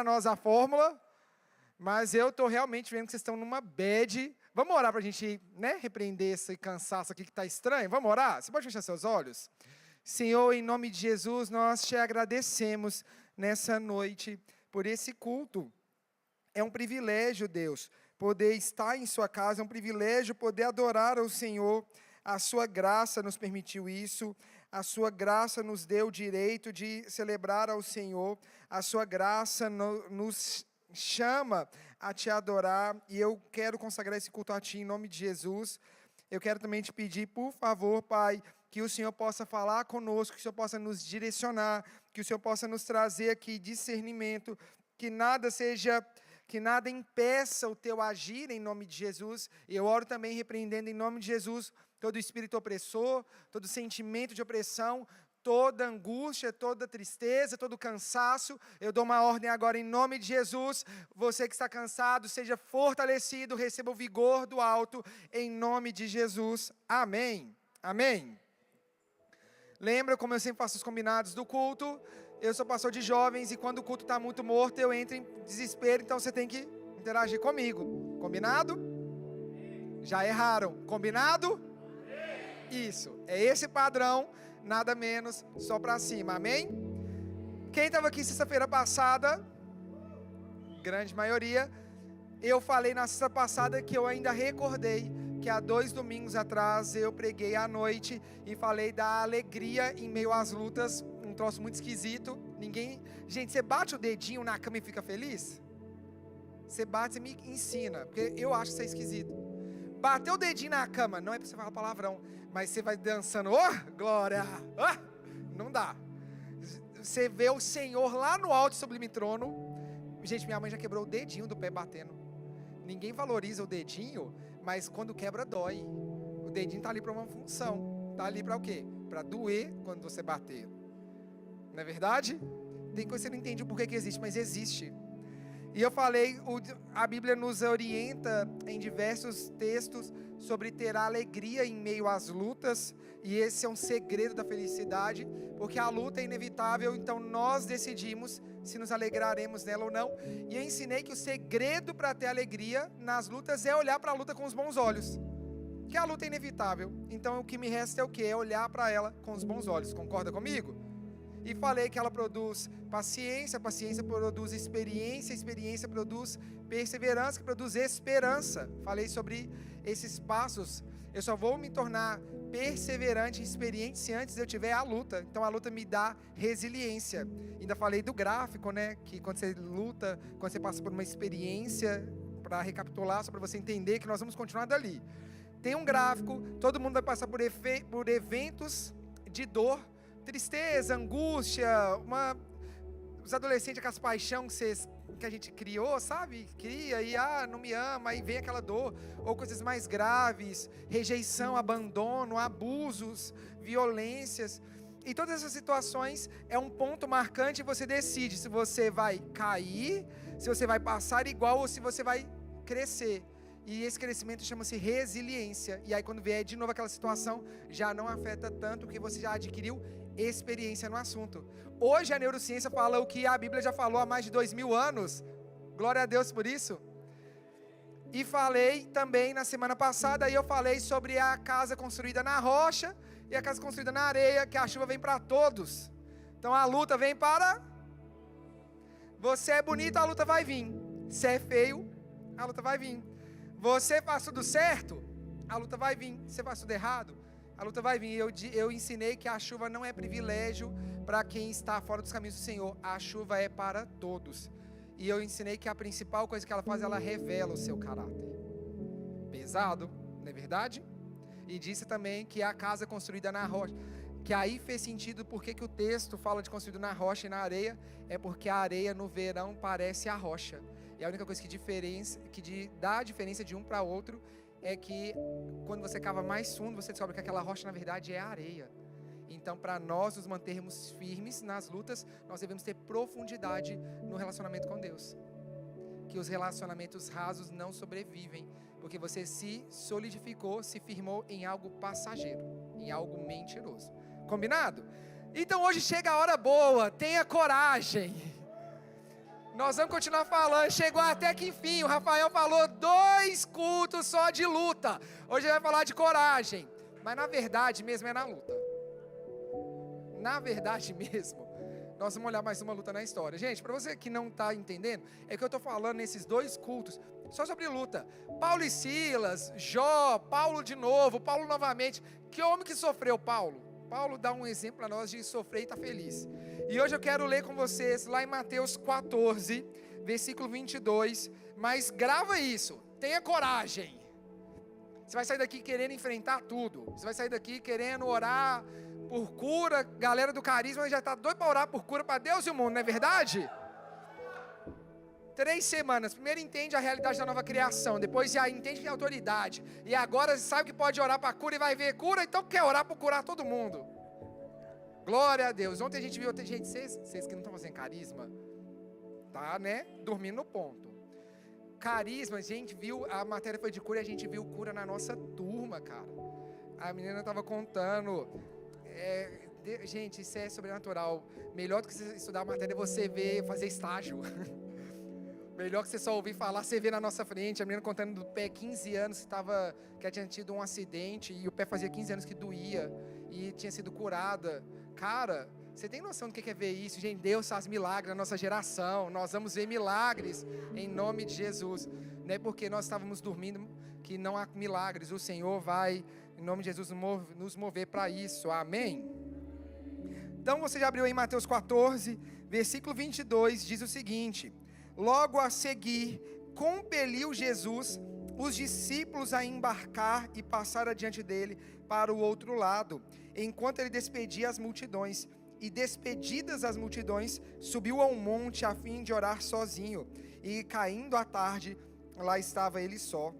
nós a fórmula, mas eu estou realmente vendo que vocês estão numa bad. Vamos orar para a gente, repreender esse cansaço aqui que está estranho? Vamos orar? Você pode fechar seus olhos? Senhor, em nome de Jesus, nós te agradecemos nessa noite por esse culto. É um privilégio, Deus, poder estar em sua casa, é um privilégio poder adorar ao Senhor. A sua graça nos permitiu isso, a sua graça nos deu o direito de celebrar ao Senhor, a sua graça nos chama a te adorar, e eu quero consagrar esse culto a ti em nome de Jesus. Eu quero também te pedir, por favor, Pai, que o Senhor possa falar conosco, que o Senhor possa nos direcionar, que o Senhor possa nos trazer aqui discernimento, que nada impeça o teu agir em nome de Jesus. E eu oro também repreendendo em nome de Jesus todo espírito opressor, todo sentimento de opressão, toda angústia, toda tristeza, todo cansaço. Eu dou uma ordem agora em nome de Jesus. Você que está cansado, seja fortalecido, receba o vigor do alto em nome de Jesus. Amém. Amém. Lembra, como eu sempre faço os combinados do culto, eu sou pastor de jovens e quando o culto está muito morto, eu entro em desespero, então você tem que interagir comigo. Combinado? Já erraram. Combinado? Isso. É esse padrão, nada menos, só para cima. Amém? Quem estava aqui sexta-feira passada, grande maioria, eu falei na sexta passada que eu ainda recordei que há 2 domingos atrás eu preguei à noite e falei da alegria em meio às lutas, um troço muito esquisito. Gente, você bate o dedinho na cama e fica feliz? Você bate, você me ensina, porque eu acho isso esquisito. Bater o dedinho na cama, não é para você falar palavrão, mas você vai dançando, glória, não dá. Você vê o Senhor lá no alto sublime trono. Gente, minha mãe já quebrou o dedinho do pé batendo. Ninguém valoriza o dedinho, mas quando quebra dói. O dedinho está ali para uma função. Está ali para o quê? Para doer quando você bater. Não é verdade? Tem coisa que você não entende o porquê que existe, mas existe. E eu falei, a Bíblia nos orienta em diversos textos sobre ter alegria em meio às lutas. E esse é um segredo da felicidade, porque a luta é inevitável, então nós decidimos se nos alegraremos nela ou não. E eu ensinei que o segredo para ter alegria nas lutas é olhar para a luta com os bons olhos. Que a luta é inevitável, então o que me resta é o quê? É olhar para ela com os bons olhos. Concorda comigo? E falei que ela produz paciência, paciência produz experiência, experiência produz perseverança, que produz esperança. Falei sobre esses passos. Eu só vou me tornar perseverante e experiente se antes eu tiver a luta. Então a luta me dá resiliência. Ainda falei do gráfico, que quando você luta, quando você passa por uma experiência, para recapitular, só para você entender que nós vamos continuar dali. Tem um gráfico, todo mundo vai passar por eventos de dor, tristeza, angústia, os adolescentes com as paixões que a gente criou, sabe? Cria e não me ama, aí vem aquela dor, ou coisas mais graves, rejeição, abandono, abusos, violências. E todas essas situações é um ponto marcante e você decide se você vai cair, se você vai passar igual ou se você vai crescer. E esse crescimento chama-se resiliência. E aí quando vier de novo aquela situação, já não afeta tanto, porque você já adquiriu experiência no assunto. Hoje a neurociência fala o que a Bíblia já falou há mais de 2000 anos. Glória a Deus por isso. E falei também na semana passada, eu falei sobre a casa construída na rocha e a casa construída na areia, que a chuva vem para todos. Então a luta vem para... Você é bonito, a luta vai vir. Se é feio, a luta vai vir. Você faz tudo certo, a luta vai vir. Você faz tudo errado, a luta vai vir. Eu ensinei que a chuva não é privilégio para quem está fora dos caminhos do Senhor. A chuva é para todos. E eu ensinei que a principal coisa que ela faz, ela revela o seu caráter. Pesado, não é verdade? E disse também que a casa construída na rocha, que aí fez sentido porque que o texto fala de construído na rocha e na areia, é porque a areia no verão parece a rocha. E a única coisa que dá a diferença de um para outro é que quando você cava mais fundo, você descobre que aquela rocha na verdade é areia. Então, para nós nos mantermos firmes nas lutas, nós devemos ter profundidade no relacionamento com Deus. Que os relacionamentos rasos não sobrevivem, porque você se solidificou, se firmou em algo passageiro, em algo mentiroso. Combinado? Então hoje chega a hora boa, tenha coragem. Nós vamos continuar falando. Chegou até que enfim. O Rafael falou 2 cultos só de luta. Hoje ele vai falar de coragem. Mas na verdade mesmo é na luta. Na verdade mesmo, nós vamos olhar mais uma luta na história. Gente, para você que não está entendendo, é que eu estou falando nesses 2 cultos só sobre luta. Paulo e Silas, Jó, Paulo de novo, Paulo novamente. Que homem que sofreu, Paulo? Paulo dá um exemplo para nós de sofrer e estar feliz. E hoje eu quero ler com vocês lá em Mateus 14, versículo 22. Mas grava isso, tenha coragem. Você vai sair daqui querendo enfrentar tudo. Você vai sair daqui querendo orar por cura. Galera do carisma já está doido para orar por cura para Deus e o mundo, não é verdade? 3 semanas, primeiro entende a realidade da nova criação, depois já entende que é autoridade, e agora sabe que pode orar para cura e vai ver cura, então quer orar para curar todo mundo. Glória a Deus. Ontem a gente viu, gente, vocês que não estão fazendo carisma, tá, né, dormindo no ponto. Carisma, a gente viu, a matéria foi de cura e a gente viu cura na nossa turma, cara. A menina estava contando, gente, isso é sobrenatural. Melhor do que você estudar a matéria é você ver, fazer estágio. Melhor que você só ouvir falar, você vê na nossa frente, a menina contando do pé, 15 anos, que tinha tido um acidente, e o pé fazia 15 anos que doía, e tinha sido curada. Cara, você tem noção do que é ver isso? Gente, Deus faz milagres na nossa geração, nós vamos ver milagres em nome de Jesus. Não é porque nós estávamos dormindo que não há milagres, o Senhor vai, em nome de Jesus, nos mover para isso, amém? Então você já abriu em Mateus 14, versículo 22, diz o seguinte: logo a seguir, compeliu Jesus os discípulos a embarcar e passar adiante dele para o outro lado, enquanto ele despedia as multidões. E despedidas as multidões, subiu ao monte a fim de orar sozinho. E caindo a tarde, lá estava ele só.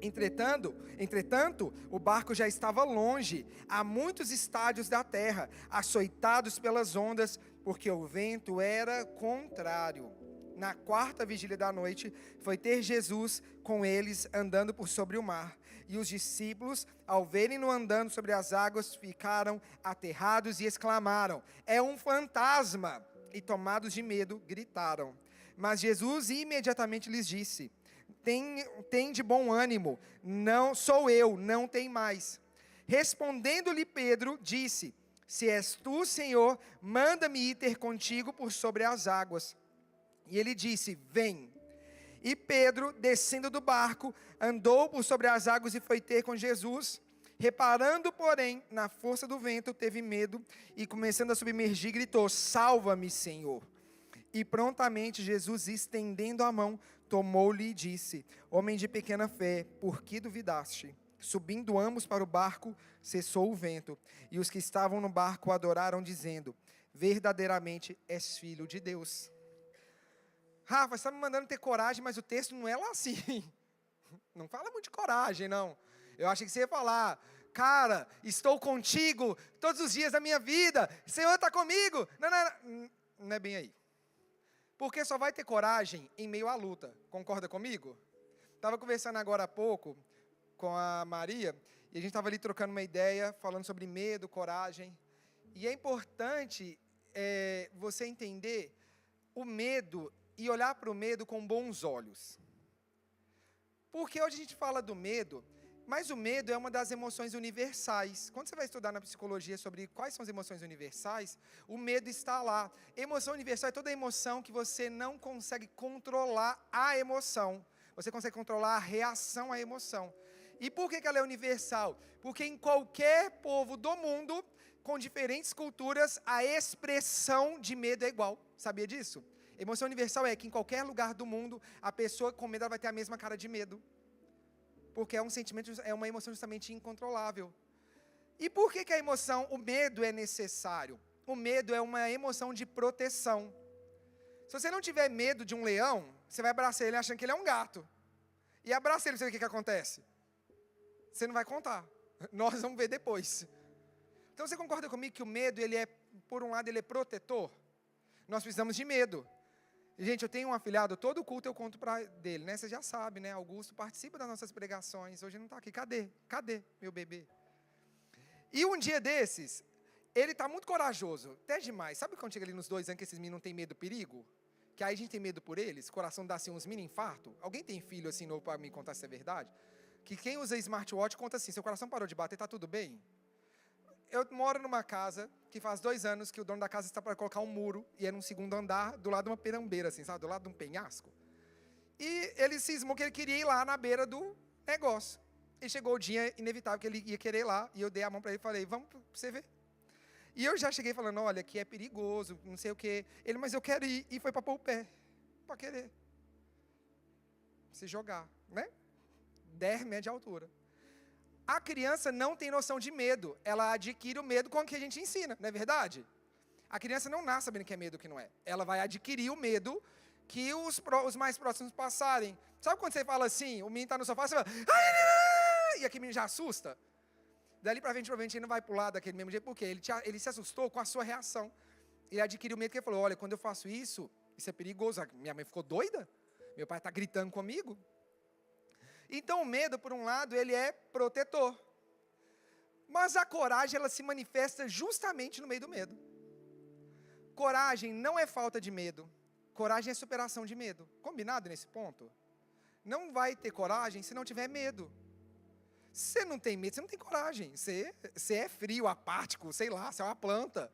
Entretanto, o barco já estava longe, a muitos estádios da terra, açoitados pelas ondas, porque o vento era contrário. Na 4ª vigília da noite, foi ter Jesus com eles andando por sobre o mar. E os discípulos, ao verem-no andando sobre as águas, ficaram aterrados e exclamaram: é um fantasma! E tomados de medo, gritaram. Mas Jesus imediatamente lhes disse: tem de bom ânimo, não sou eu, não tem mais. Respondendo-lhe Pedro, disse: se és tu, Senhor, manda-me ir ter contigo por sobre as águas. E ele disse: vem. E Pedro, descendo do barco, andou por sobre as águas e foi ter com Jesus. Reparando, porém, na força do vento, teve medo e, começando a submergir, gritou: salva-me, Senhor. E prontamente Jesus, estendendo a mão, tomou-lhe e disse: homem de pequena fé, por que duvidaste? Subindo ambos para o barco, cessou o vento. E os que estavam no barco o adoraram, dizendo: verdadeiramente és filho de Deus. Rafa, você está me mandando ter coragem, mas o texto não é lá assim. Não fala muito de coragem, não. Eu achei que você ia falar: cara, estou contigo todos os dias da minha vida. O Senhor está comigo. Não é bem aí. Porque só vai ter coragem em meio à luta. Concorda comigo? Estava conversando agora há pouco com a Maria, e a gente estava ali trocando uma ideia, falando sobre medo, coragem. E é importante você entender o medo e olhar para o medo com bons olhos. Porque hoje a gente fala do medo, mas o medo é uma das emoções universais. Quando você vai estudar na psicologia sobre quais são as emoções universais, o medo está lá. Emoção universal é toda emoção que você não consegue controlar a emoção. Você consegue controlar a reação à emoção. E por que ela é universal? Porque em qualquer povo do mundo, com diferentes culturas, a expressão de medo é igual. Sabia disso? Emoção universal é que em qualquer lugar do mundo, a pessoa com medo vai ter a mesma cara de medo. Porque é um sentimento, é uma emoção justamente incontrolável. E por que a emoção, o medo é necessário? O medo é uma emoção de proteção. Se você não tiver medo de um leão, você vai abraçar ele achando que ele é um gato. E abraça ele, você vê o que acontece. Você não vai contar. Nós vamos ver depois. Então você concorda comigo que o medo, ele é, por um lado, ele é protetor? Nós precisamos de medo. Gente, eu tenho um afilhado, todo culto eu conto para dele, né? Você já sabe, né? Augusto participa das nossas pregações. Hoje ele não está aqui. Cadê meu bebê? E um dia desses, ele está muito corajoso, até demais. Sabe quando chega ali nos 2 anos que esses meninos não têm medo do perigo? que aí a gente tem medo por eles, o coração dá assim uns mini infarto. Alguém tem filho assim novo para me contar se é verdade? Que quem usa smartwatch conta assim, seu coração parou de bater, tá tudo bem? Eu moro numa casa que faz 2 anos que o dono da casa está para colocar um muro, e é num 2º andar, do lado de uma perambeira, assim, sabe? Do lado de um penhasco. E ele cismou que ele queria ir lá na beira do negócio. E chegou o dia inevitável que ele ia querer ir lá, e eu dei a mão para ele e falei, vamos para você ver. E eu já cheguei falando, olha, aqui é perigoso, não sei o quê. Ele, mas eu quero ir. E foi para pôr o pé, para querer se jogar, né? 10 metros de altura. A criança não tem noção de medo, ela adquire o medo com o que a gente ensina, não é verdade? A criança não nasce sabendo que é medo ou que não é. Ela vai adquirir o medo que os mais próximos passarem. Sabe quando você fala assim, o menino está no sofá, você fala, ai, e aquele menino já assusta? Dali para frente, provavelmente, ele não vai pular daquele mesmo jeito, porque ele se assustou com a sua reação. Ele adquiriu o medo, porque ele falou, olha, quando eu faço isso é perigoso. Minha mãe ficou doida? Meu pai está gritando comigo? Então, o medo, por um lado, ele é protetor. Mas a coragem, ela se manifesta justamente no meio do medo. Coragem não é falta de medo. Coragem é superação de medo. Combinado nesse ponto? Não vai ter coragem se não tiver medo. Se você não tem medo, você não tem coragem. Você é frio, apático, sei lá, você é uma planta.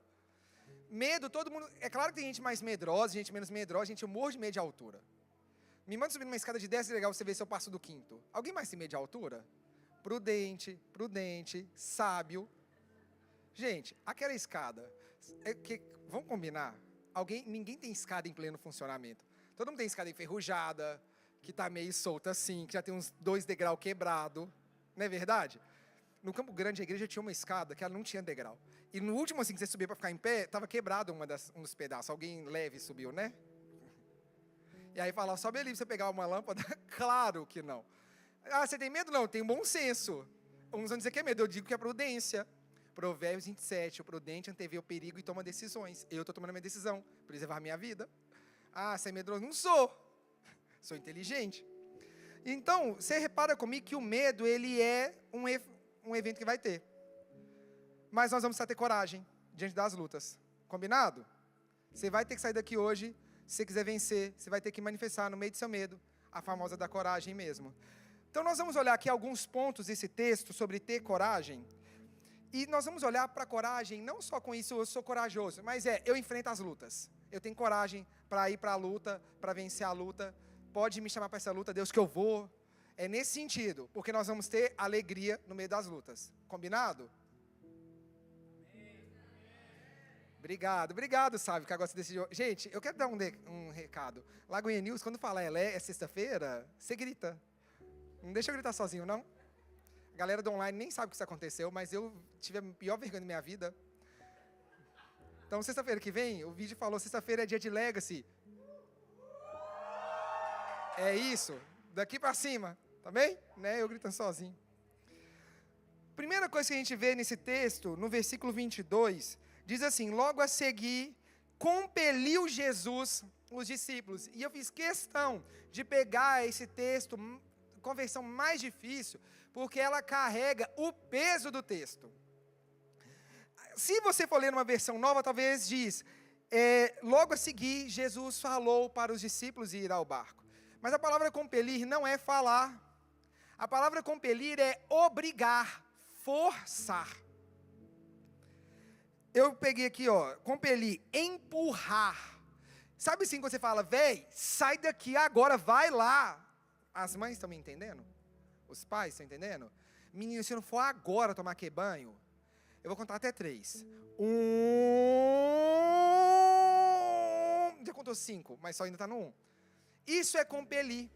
Medo, todo mundo... É claro que tem gente mais medrosa, gente menos medrosa, gente, eu morro de medo de altura. Me manda subir numa escada de 10, é legal você ver se eu passo do 5º. Alguém mais tem medo de altura? Prudente, sábio. Gente, aquela escada, vamos combinar? Ninguém tem escada em pleno funcionamento. Todo mundo tem escada enferrujada, que está meio solta assim, que já tem uns 2 degraus quebrados. Não é verdade? No Campo Grande, a igreja tinha uma escada que ela não tinha degrau. E no último, assim, que você subia para ficar em pé, estava quebrado um dos pedaços. Alguém leve subiu, né? E aí fala, sobe ali para você pegar uma lâmpada? Claro que não. Ah, você tem medo? Não, eu tenho bom senso. Uns vão dizer que é medo, eu digo que é prudência. Provérbios 27, o prudente antevê o perigo e toma decisões. Eu estou tomando a minha decisão, preservar a minha vida. Ah, você é medroso? Não sou. Sou inteligente. Então, você repara comigo que o medo, ele é um evento que vai ter. Mas nós vamos ter coragem diante das lutas. Combinado? Você vai ter que sair daqui hoje, se você quiser vencer, você vai ter que manifestar no meio do seu medo, a famosa da coragem mesmo. Então, nós vamos olhar aqui alguns pontos desse texto sobre ter coragem. E nós vamos olhar para a coragem, não só com isso, eu sou corajoso, mas eu enfrento as lutas. Eu tenho coragem para ir para a luta, para vencer a luta. Pode me chamar para essa luta, Deus, que eu vou. É nesse sentido, porque nós vamos ter alegria no meio das lutas. Combinado? Obrigado, sabe, que agora você decidiu. Gente, eu quero dar um recado. Lagoinha News, quando falar é sexta-feira, você grita. Não deixa eu gritar sozinho, não. A galera do online nem sabe o que isso aconteceu, mas eu tive a pior vergonha da minha vida. Então, sexta-feira que vem, o vídeo falou, sexta-feira é dia de Legacy. É isso, daqui para cima, tá bem? Né? Eu gritando sozinho. Primeira coisa que a gente vê nesse texto, no versículo 22, diz assim, logo a seguir, compeliu Jesus os discípulos. E eu fiz questão de pegar esse texto, com a versão mais difícil, porque ela carrega o peso do texto. Se você for ler numa versão nova, talvez diz, logo a seguir, Jesus falou para os discípulos ir ao barco. Mas a palavra compelir não é falar. A palavra compelir é obrigar, forçar. Eu peguei aqui, compelir, empurrar. Sabe assim quando você fala, véi, sai daqui agora, vai lá. As mães estão me entendendo? Os pais estão entendendo? Menino, se não for agora tomar aquele banho, eu vou contar até 3. 1. Já contou 5, mas só ainda está no 1. Isso é compelir.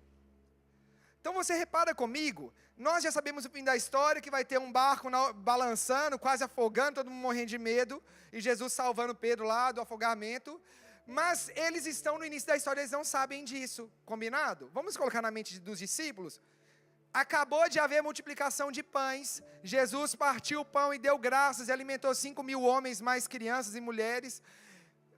Então você repara comigo, nós já sabemos o fim da história, que vai ter um barco balançando, quase afogando, todo mundo morrendo de medo, e Jesus salvando Pedro lá do afogamento. Mas eles estão no início da história, eles não sabem disso. Combinado? Vamos colocar na mente dos discípulos. Acabou de haver multiplicação de pães. Jesus partiu o pão e deu graças e alimentou 5.000 homens, mais crianças e mulheres.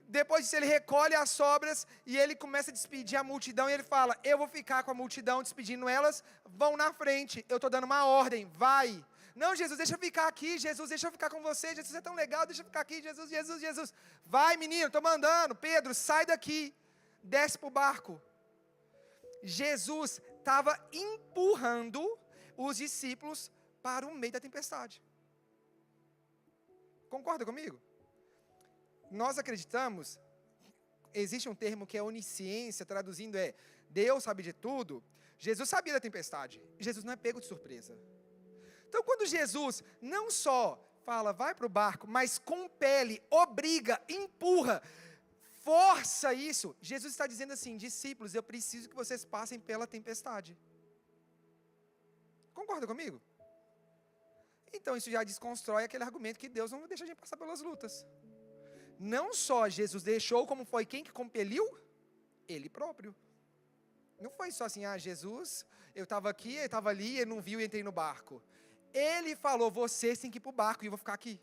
Depois disso ele recolhe as sobras e ele começa a despedir a multidão. E ele fala, eu vou ficar com a multidão despedindo elas, vão na frente. Eu estou dando uma ordem, vai. Não, Jesus, deixa eu ficar aqui. Jesus, deixa eu ficar com você. Jesus é tão legal, deixa eu ficar aqui. Jesus. Vai, menino, estou mandando. Pedro, sai daqui. desce para o barco. Jesus estava empurrando os discípulos para o meio da tempestade. Concorda comigo? Nós acreditamos, existe um termo que é onisciência, traduzindo é Deus sabe de tudo. Jesus sabia da tempestade. Jesus não é pego de surpresa. Então, quando Jesus não só fala, vai para o barco, mas compele, obriga, empurra, força isso, Jesus está dizendo assim, discípulos, eu preciso que vocês passem pela tempestade. Concorda comigo? Então, isso já desconstrói aquele argumento que Deus não deixa a gente passar pelas lutas. Não só Jesus deixou, como foi quem que compeliu? Ele próprio. Não foi só assim, Jesus, eu estava aqui, ele estava ali, ele não viu e entrei no barco. Ele falou, vocês têm que ir para o barco e eu vou ficar aqui.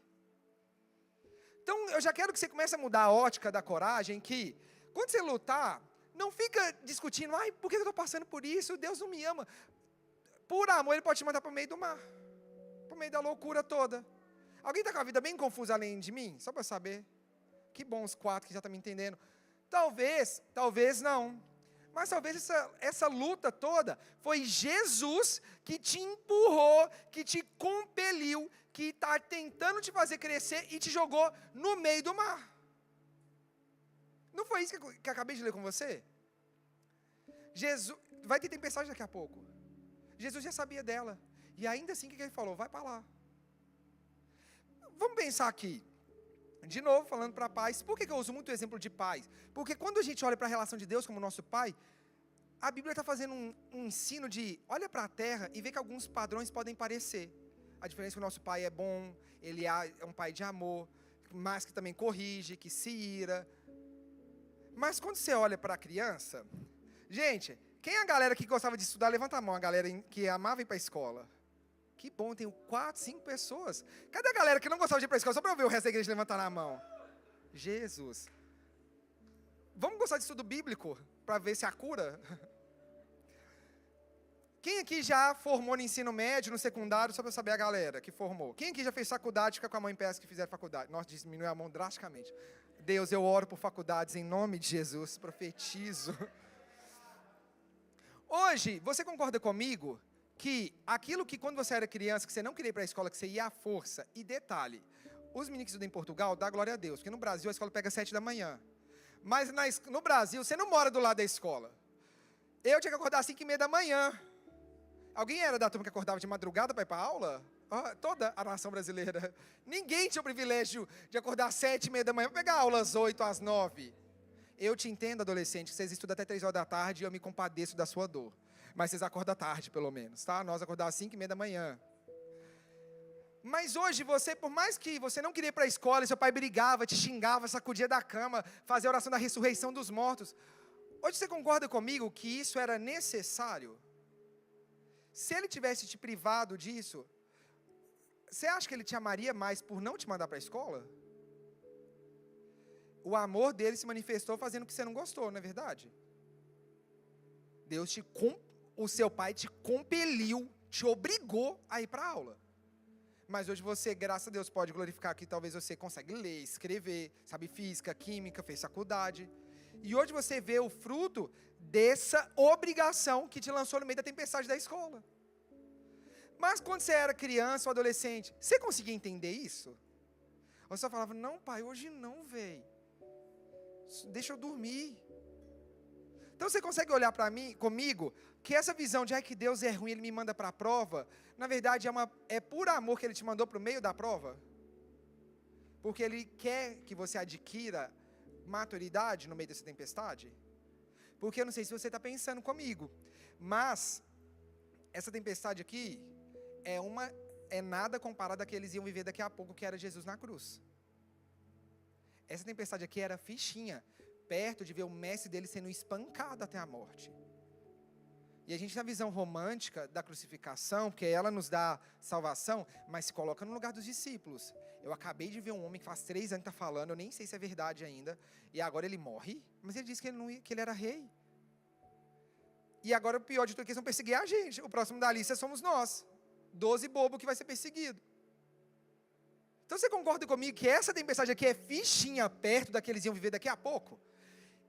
Então, eu já quero que você comece a mudar a ótica da coragem, que quando você lutar, não fica discutindo, por que eu estou passando por isso? Deus não me ama. Por amor, Ele pode te mandar para o meio do mar, para o meio da loucura toda. Alguém está com a vida bem confusa além de mim? Só para saber. Que bom os 4 que já estão me entendendo. Talvez não. Mas talvez essa luta toda foi Jesus que te empurrou, que te compeliu, que está tentando te fazer crescer e te jogou no meio do mar. Não foi isso que eu acabei de ler com você? Jesus, vai ter tempestade daqui a pouco. Jesus já sabia dela. E ainda assim, o que ele falou? Vai para lá. Vamos pensar aqui. De novo, falando para pais, por que eu uso muito o exemplo de pais? Porque quando a gente olha para a relação de Deus como nosso pai, a Bíblia está fazendo um ensino de, olha para a terra e vê que alguns padrões podem parecer. A diferença é que o nosso pai é bom, ele é um pai de amor, mas que também corrige, que se ira. Mas quando você olha para a criança, gente, quem é a galera que gostava de estudar? Levanta a mão, a galera que amava ir para a escola. Que bom, tenho 4, 5 pessoas. Cadê a galera que não gostava de ir para a escola? Só para eu ver o resto da igreja levantar a mão. Jesus. Vamos gostar de estudo bíblico, para ver se a cura? Quem aqui já formou no ensino médio, no secundário, só para saber a galera que formou? Quem aqui já fez faculdade, fica com a mão em pé que fizeram faculdade? Nossa, diminuiu a mão drasticamente. Deus, eu oro por faculdades em nome de Jesus, profetizo. Hoje, você concorda comigo que aquilo que quando você era criança, que você não queria ir para a escola, que você ia à força, e detalhe, os meninos que estudam em Portugal, dá glória a Deus, porque no Brasil a escola pega 7 da manhã. Mas no Brasil, você não mora do lado da escola. Eu tinha que acordar às 5:30 da manhã. Alguém era da turma que acordava de madrugada para ir para a aula? Toda a nação brasileira. Ninguém tinha o privilégio de acordar às 7:30 da manhã para pegar aula às 8, às 9. Eu te entendo, adolescente, que vocês estudam até 3 horas da tarde e eu me compadeço da sua dor. Mas vocês acordam tarde, pelo menos, tá? Nós acordávamos às 5:30 da manhã. Mas hoje, por mais que você não queria ir para a escola, e seu pai brigava, te xingava, sacudia da cama, fazia a oração da ressurreição dos mortos. Hoje você concorda comigo que isso era necessário? Se ele tivesse te privado disso, você acha que ele te amaria mais por não te mandar para a escola? O amor dele se manifestou fazendo o que você não gostou, não é verdade? O seu pai te compeliu, te obrigou a ir para a aula. Mas hoje você, graças a Deus, pode glorificar que talvez você consegue ler, escrever, sabe física, química, fez faculdade. E hoje você vê o fruto dessa obrigação que te lançou no meio da tempestade da escola. Mas quando você era criança ou adolescente, você conseguia entender isso? Ou você falava, não pai, hoje não, velho. Deixa eu dormir. Então você consegue olhar para mim, comigo, que essa visão de que Deus é ruim, Ele me manda para a prova, na verdade é por amor que Ele te mandou para o meio da prova? Porque Ele quer que você adquira maturidade no meio dessa tempestade? Porque eu não sei se você está pensando comigo, mas essa tempestade aqui é nada comparado a que eles iam viver daqui a pouco, que era Jesus na cruz. Essa tempestade aqui era fichinha, perto de ver o mestre dele sendo espancado até a morte. E a gente tem a visão romântica da crucificação, porque ela nos dá salvação, mas se coloca no lugar dos discípulos. Eu acabei de ver um homem que faz 3 anos que está falando, eu nem sei se é verdade ainda, e agora ele morre, mas ele disse que ele era rei. E agora o pior de tudo é que eles vão perseguir a gente. O próximo da lista somos nós, 12 bobos que vai ser perseguido. Então você concorda comigo que essa tempestade aqui é fichinha perto da que eles iam viver daqui a pouco?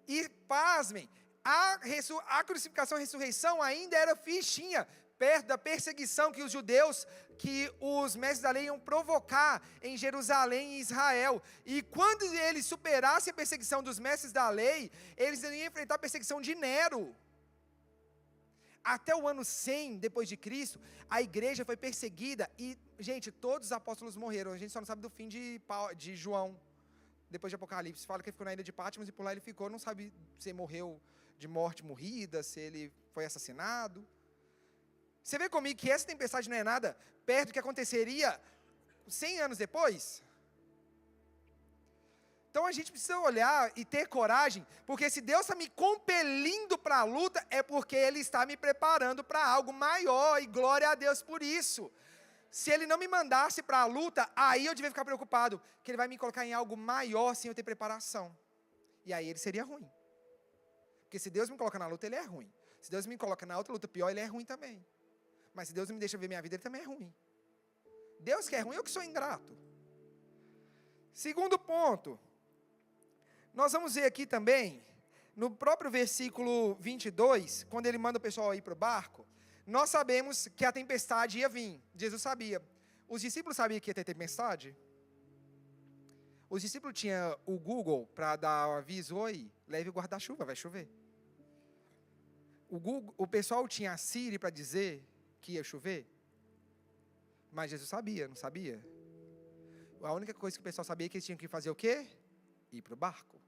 E, pasmem, a crucificação e a ressurreição ainda era fichinha, perto da perseguição que os judeus, que os mestres da lei iam provocar em Jerusalém e Israel. E quando eles superassem a perseguição dos mestres da lei, eles iam enfrentar a perseguição de Nero. Até o ano 100 depois de Cristo, a igreja foi perseguida e, gente, todos os apóstolos morreram. A gente só não sabe do fim de João, depois de Apocalipse. Fala que ele ficou na ilha de Patmos e por lá ele ficou. Não sabe se ele morreu de morte morrida, se ele foi assassinado. Você vê comigo que essa tempestade não é nada perto do que aconteceria 100 anos depois? Então a gente precisa olhar e ter coragem, porque se Deus está me compelindo para a luta, é porque Ele está me preparando para algo maior, e glória a Deus por isso. Se Ele não me mandasse para a luta, aí eu devia ficar preocupado, que Ele vai me colocar em algo maior sem eu ter preparação. E aí Ele seria ruim. Porque se Deus me coloca na luta, Ele é ruim. Se Deus me coloca na outra luta pior, Ele é ruim também. Mas se Deus não me deixa ver minha vida, Ele também é ruim. Deus que é ruim, eu que sou ingrato. Segundo ponto, nós vamos ver aqui também, no próprio versículo 22, quando ele manda o pessoal ir para o barco, nós sabemos que a tempestade ia vir. Jesus sabia. Os discípulos sabiam que ia ter tempestade? Os discípulos tinham o Google para dar o aviso: oi, leve o guarda-chuva, vai chover. O pessoal tinha a Siri para dizer que ia chover? Mas Jesus sabia, não sabia? A única coisa que o pessoal sabia é que eles tinham que fazer o quê? Ir para o barco.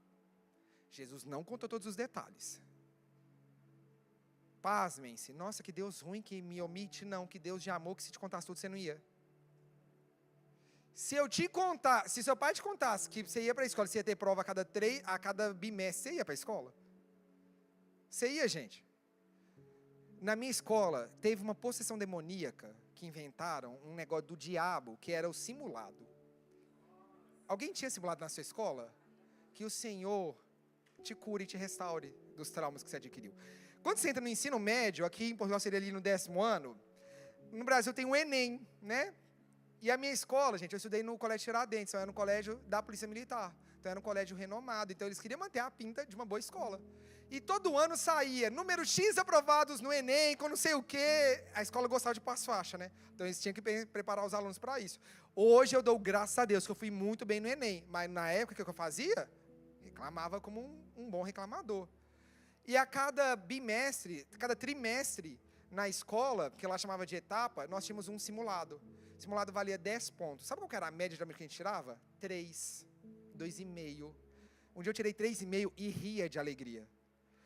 Jesus não contou todos os detalhes. Pasmem-se. Nossa, que Deus ruim que me omite. Não, que Deus de amor, que se te contasse tudo, você não ia. Se eu te contar, se seu pai te contasse que você ia para a escola, você ia ter prova a cada bimestre, você ia para a escola? Você ia, gente? Na minha escola, teve uma possessão demoníaca que inventaram um negócio do diabo, que era o simulado. Alguém tinha simulado na sua escola? Que o Senhor te cure e te restaure dos traumas que você adquiriu. Quando você entra no ensino médio, aqui em Portugal seria ali no 10º ano, no Brasil tem o Enem, né? E a minha escola, gente, eu estudei no Colégio Tiradentes, então era no colégio da Polícia Militar, então era um colégio renomado, então eles queriam manter a pinta de uma boa escola. E todo ano saía número X aprovados no Enem, com não sei o quê. A escola gostava de pôr faixa, né? Então eles tinham que preparar os alunos para isso. Hoje eu dou graças a Deus que eu fui muito bem no Enem, mas na época que eu fazia, reclamava como um bom reclamador. E a cada bimestre, cada trimestre na escola, que lá chamava de etapa, nós tínhamos um simulado. O simulado valia 10 pontos. Sabe qual que era a média que a gente tirava? 3, 2,5. Um dia eu tirei 3,5 e ria de alegria.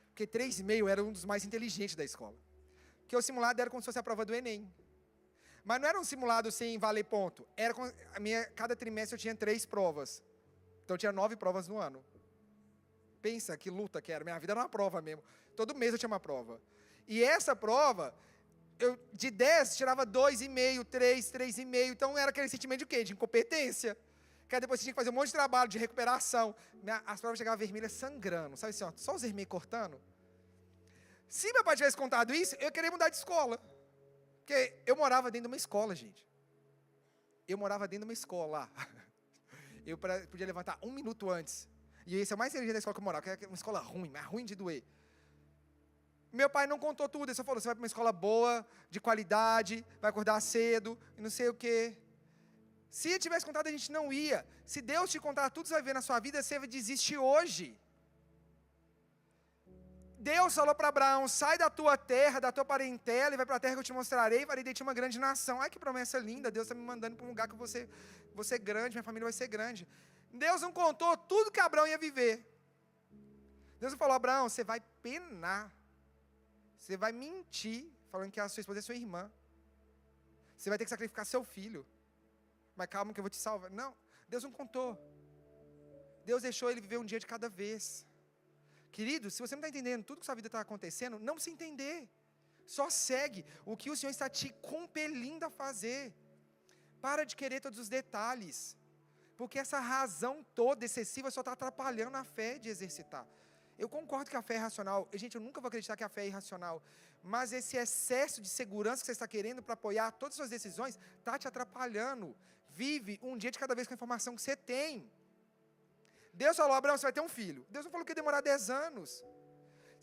Porque 3,5 era um dos mais inteligentes da escola. Porque o simulado era como se fosse a prova do Enem. Mas não era um simulado sem valer ponto. Era cada trimestre eu tinha 3 provas. Então eu tinha 9 provas no ano. Pensa que luta que era. Minha vida era uma prova mesmo. Todo mês eu tinha uma prova. E essa prova, eu de 10 tirava 2,5, 3, 3,5. Então era aquele sentimento de quê? De incompetência. Que aí depois você tinha que fazer um monte de trabalho de recuperação. As provas chegavam vermelhas sangrando. Sabe assim, ó, só os vermelhos cortando. Se meu pai tivesse contado isso, eu queria mudar de escola. Porque eu morava dentro de uma escola, gente. Eu morava dentro de uma escola lá. Eu podia levantar 1 minuto antes. E esse é o mais inteligente da escola que eu morava, que é uma escola ruim, mas ruim de doer. Meu pai não contou tudo, ele só falou: você vai para uma escola boa, de qualidade, vai acordar cedo, e não sei o quê. Se ele tivesse contado, a gente não ia. Se Deus te contar tudo que você vai ver na sua vida, você vai desistir hoje. Deus falou para Abraão: sai da tua terra, da tua parentela, e vai para a terra que eu te mostrarei, e farei de ti uma grande nação. Ai, que promessa linda, Deus está me mandando para um lugar que eu vou ser grande, minha família vai ser grande. Deus não contou tudo que Abraão ia viver. Deus não falou: Abraão, você vai penar. Você vai mentir, falando que a sua esposa é sua irmã. Você vai ter que sacrificar seu filho. Mas calma que eu vou te salvar. Não, Deus não contou. Deus deixou ele viver um dia de cada vez. Querido, se você não está entendendo tudo que sua vida está acontecendo, não precisa entender. Só segue o que o Senhor está te compelindo a fazer. Para de querer todos os detalhes. Porque essa razão toda excessiva só está atrapalhando a fé de exercitar. Eu concordo que a fé é racional. Gente, eu nunca vou acreditar que a fé é irracional. Mas esse excesso de segurança que você está querendo para apoiar todas as suas decisões, está te atrapalhando. Vive um dia de cada vez com a informação que você tem. Deus falou, Abraão, você vai ter um filho. Deus não falou que ia demorar 10 anos.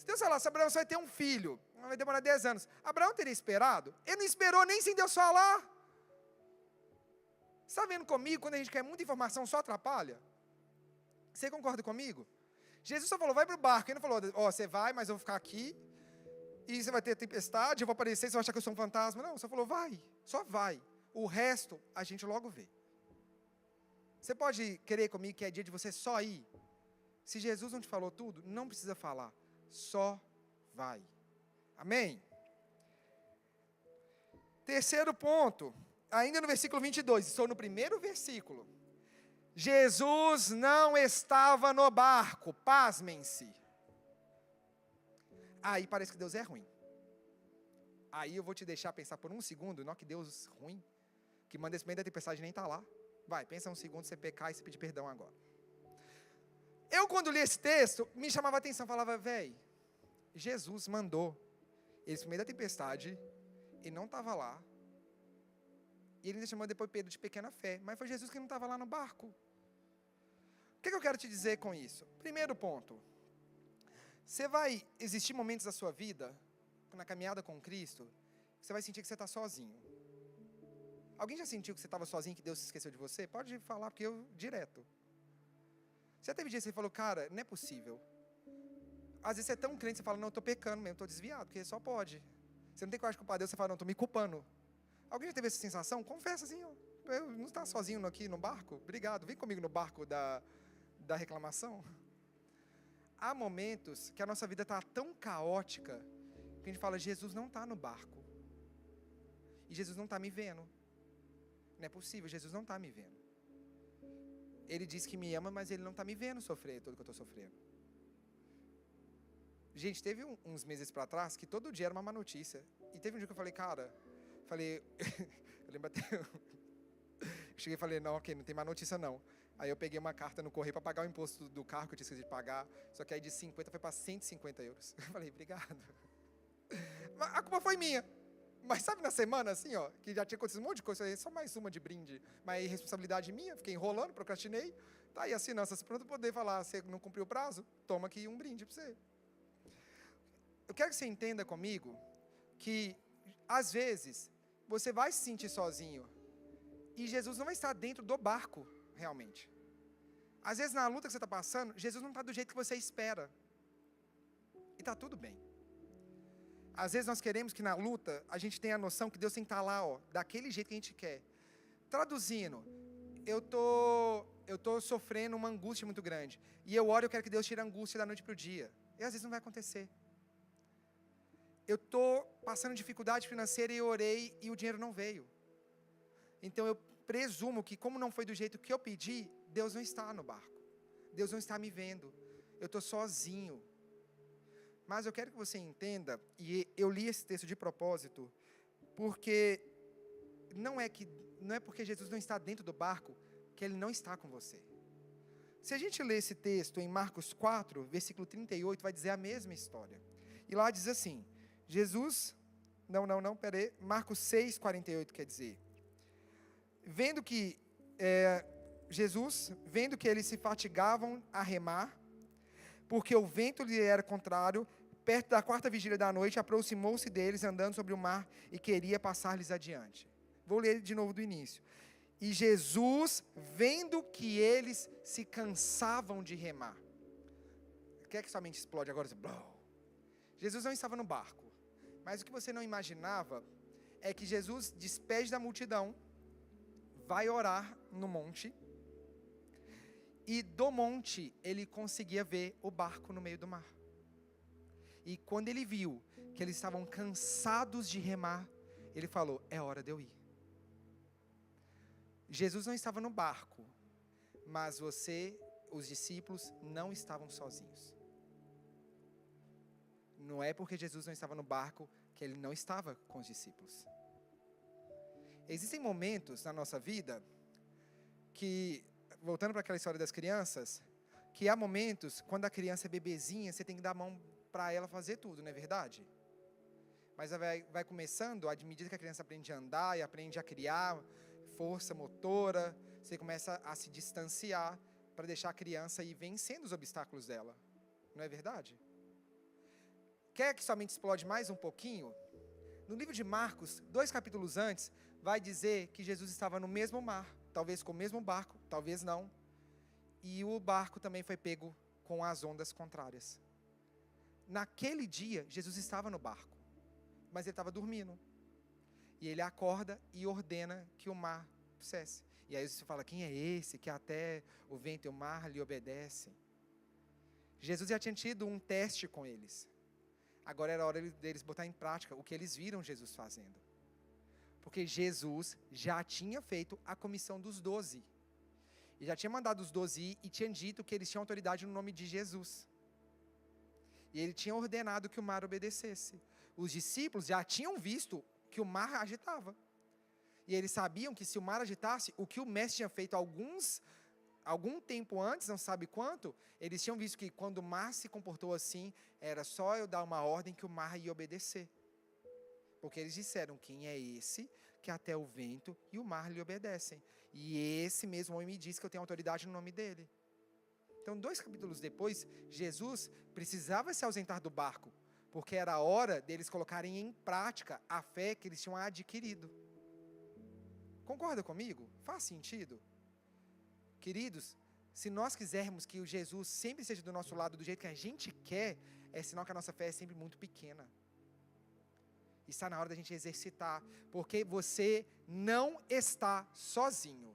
Se Deus falasse, Abraão, você vai ter um filho, vai demorar 10 anos. Abraão teria esperado? Ele não esperou nem sem Deus falar. Você está vendo comigo, quando a gente quer muita informação, só atrapalha? Você concorda comigo? Jesus só falou, vai para o barco. Ele não falou, você vai, mas eu vou ficar aqui. E você vai ter tempestade, eu vou aparecer, você vai achar que eu sou um fantasma. Não, só falou, vai, só vai. O resto, a gente logo vê. Você pode querer comigo que é dia de você só ir? Se Jesus não te falou tudo, não precisa falar. Só vai. Amém? Terceiro ponto, ainda no versículo 22, estou no primeiro versículo. Jesus não estava no barco, pasmem-se. Aí parece que Deus é ruim. Aí eu vou te deixar pensar por um segundo, não que Deus ruim, que manda esse meio da tempestade nem está lá. Vai, pensa um segundo, você pecar e você pedir perdão agora. Eu quando li esse texto, me chamava a atenção, falava, Jesus mandou eles no meio da tempestade, ele não estava lá, e ele ainda chamou depois Pedro de pequena fé, mas foi Jesus que não estava lá no barco. O que eu quero te dizer com isso? Primeiro ponto, existir momentos da sua vida, na caminhada com Cristo, você vai sentir que você está sozinho. Alguém já sentiu que você estava sozinho, que Deus se esqueceu de você? Pode falar, porque eu, direto. Você já teve dia que você falou, cara, não é possível. Às vezes você é tão crente, você fala, não, eu estou pecando mesmo, estou desviado, porque só pode. Você não tem coragem de culpar Deus, você fala, não, estou me culpando. Alguém já teve essa sensação? Confessa assim, eu não está sozinho aqui no barco? Obrigado, vem comigo no barco da reclamação. Há momentos que a nossa vida está tão caótica, que a gente fala, Jesus não está no barco. E Jesus não está me vendo. Não é possível, Jesus não está me vendo. Ele diz que me ama, mas Ele não está me vendo sofrer tudo que eu estou sofrendo. Gente, teve uns meses para trás que todo dia era uma má notícia. E teve um dia que eu falei, eu lembro até, eu cheguei e falei, não, ok, não tem má notícia não. Aí eu peguei uma carta no correio para pagar o imposto do carro que eu tinha esquecido de pagar, só que aí de 50 foi para 150 euros. Eu falei, obrigado. Mas a culpa foi minha. Mas sabe na semana, assim, que já tinha acontecido um monte de coisa, só mais uma de brinde, mas responsabilidade minha, fiquei enrolando, procrastinei, tá aí assim, nossa, pronto para poder falar, você não cumpriu o prazo, toma aqui um brinde para você. Eu quero que você entenda comigo, que, às vezes, você vai se sentir sozinho, e Jesus não vai estar dentro do barco, realmente. Às vezes, na luta que você está passando, Jesus não está do jeito que você espera, e está tudo bem. Às vezes nós queremos que na luta, a gente tenha a noção que Deus tem que estar lá, daquele jeito que a gente quer. Traduzindo, eu tô sofrendo uma angústia muito grande. E eu oro, eu quero que Deus tire a angústia da noite para o dia. E às vezes não vai acontecer. Eu estou passando dificuldade financeira e eu orei e o dinheiro não veio. Então eu presumo que como não foi do jeito que eu pedi, Deus não está no barco. Deus não está me vendo. Eu estou sozinho. Mas eu quero que você entenda, e eu li esse texto de propósito, porque não é porque Jesus não está dentro do barco, que Ele não está com você. Se a gente ler esse texto em Marcos 4, versículo 38, vai dizer a mesma história. E lá diz assim, Marcos 6, 48 quer dizer, vendo que eles se fatigavam a remar, porque o vento lhe era contrário, perto da 4ª vigília da noite, aproximou-se deles, andando sobre o mar, e queria passar-lhes adiante. Vou ler de novo do início. E Jesus, vendo que eles se cansavam de remar. Quer que sua mente explode agora? Jesus não estava no barco. Mas o que você não imaginava é que Jesus despede da multidão, vai orar no monte, e do monte ele conseguia ver o barco no meio do mar. E quando ele viu que eles estavam cansados de remar, ele falou, é hora de eu ir. Jesus não estava no barco, mas os discípulos, não estavam sozinhos. Não é porque Jesus não estava no barco que ele não estava com os discípulos. Existem momentos na nossa vida que, voltando para aquela história das crianças, que há momentos, quando a criança é bebezinha, você tem que dar a mão para ela fazer tudo, não é verdade? Mas vai começando, à medida que a criança aprende a andar e aprende a criar força motora, você começa a se distanciar para deixar a criança ir vencendo os obstáculos dela. Não é verdade? Quer que sua mente explode mais um pouquinho? No livro de Marcos, 2 capítulos antes, vai dizer que Jesus estava no mesmo mar, talvez com o mesmo barco, talvez não. E o barco também foi pego com as ondas contrárias. Naquele dia, Jesus estava no barco, mas ele estava dormindo. E ele acorda e ordena que o mar cesse. E aí você fala, quem é esse que até o vento e o mar lhe obedecem? Jesus já tinha tido um teste com eles. Agora era a hora deles botar em prática o que eles viram Jesus fazendo. Porque Jesus já tinha feito a comissão dos 12. E já tinha mandado os 12 ir e tinha dito que eles tinham autoridade no nome de Jesus. E ele tinha ordenado que o mar obedecesse. Os discípulos já tinham visto que o mar agitava. E eles sabiam que se o mar agitasse, o que o mestre tinha feito algum tempo antes, não sabe quanto, eles tinham visto que quando o mar se comportou assim, era só eu dar uma ordem que o mar ia obedecer. Porque eles disseram, quem é esse que até o vento e o mar lhe obedecem? E esse mesmo homem me disse que eu tenho autoridade no nome dele. Então, 2 capítulos depois, Jesus precisava se ausentar do barco, porque era a hora deles colocarem em prática a fé que eles tinham adquirido. Concorda comigo? Faz sentido? Queridos, se nós quisermos que o Jesus sempre seja do nosso lado do jeito que a gente quer, é sinal que a nossa fé é sempre muito pequena. Está na hora da gente exercitar, porque você não está sozinho.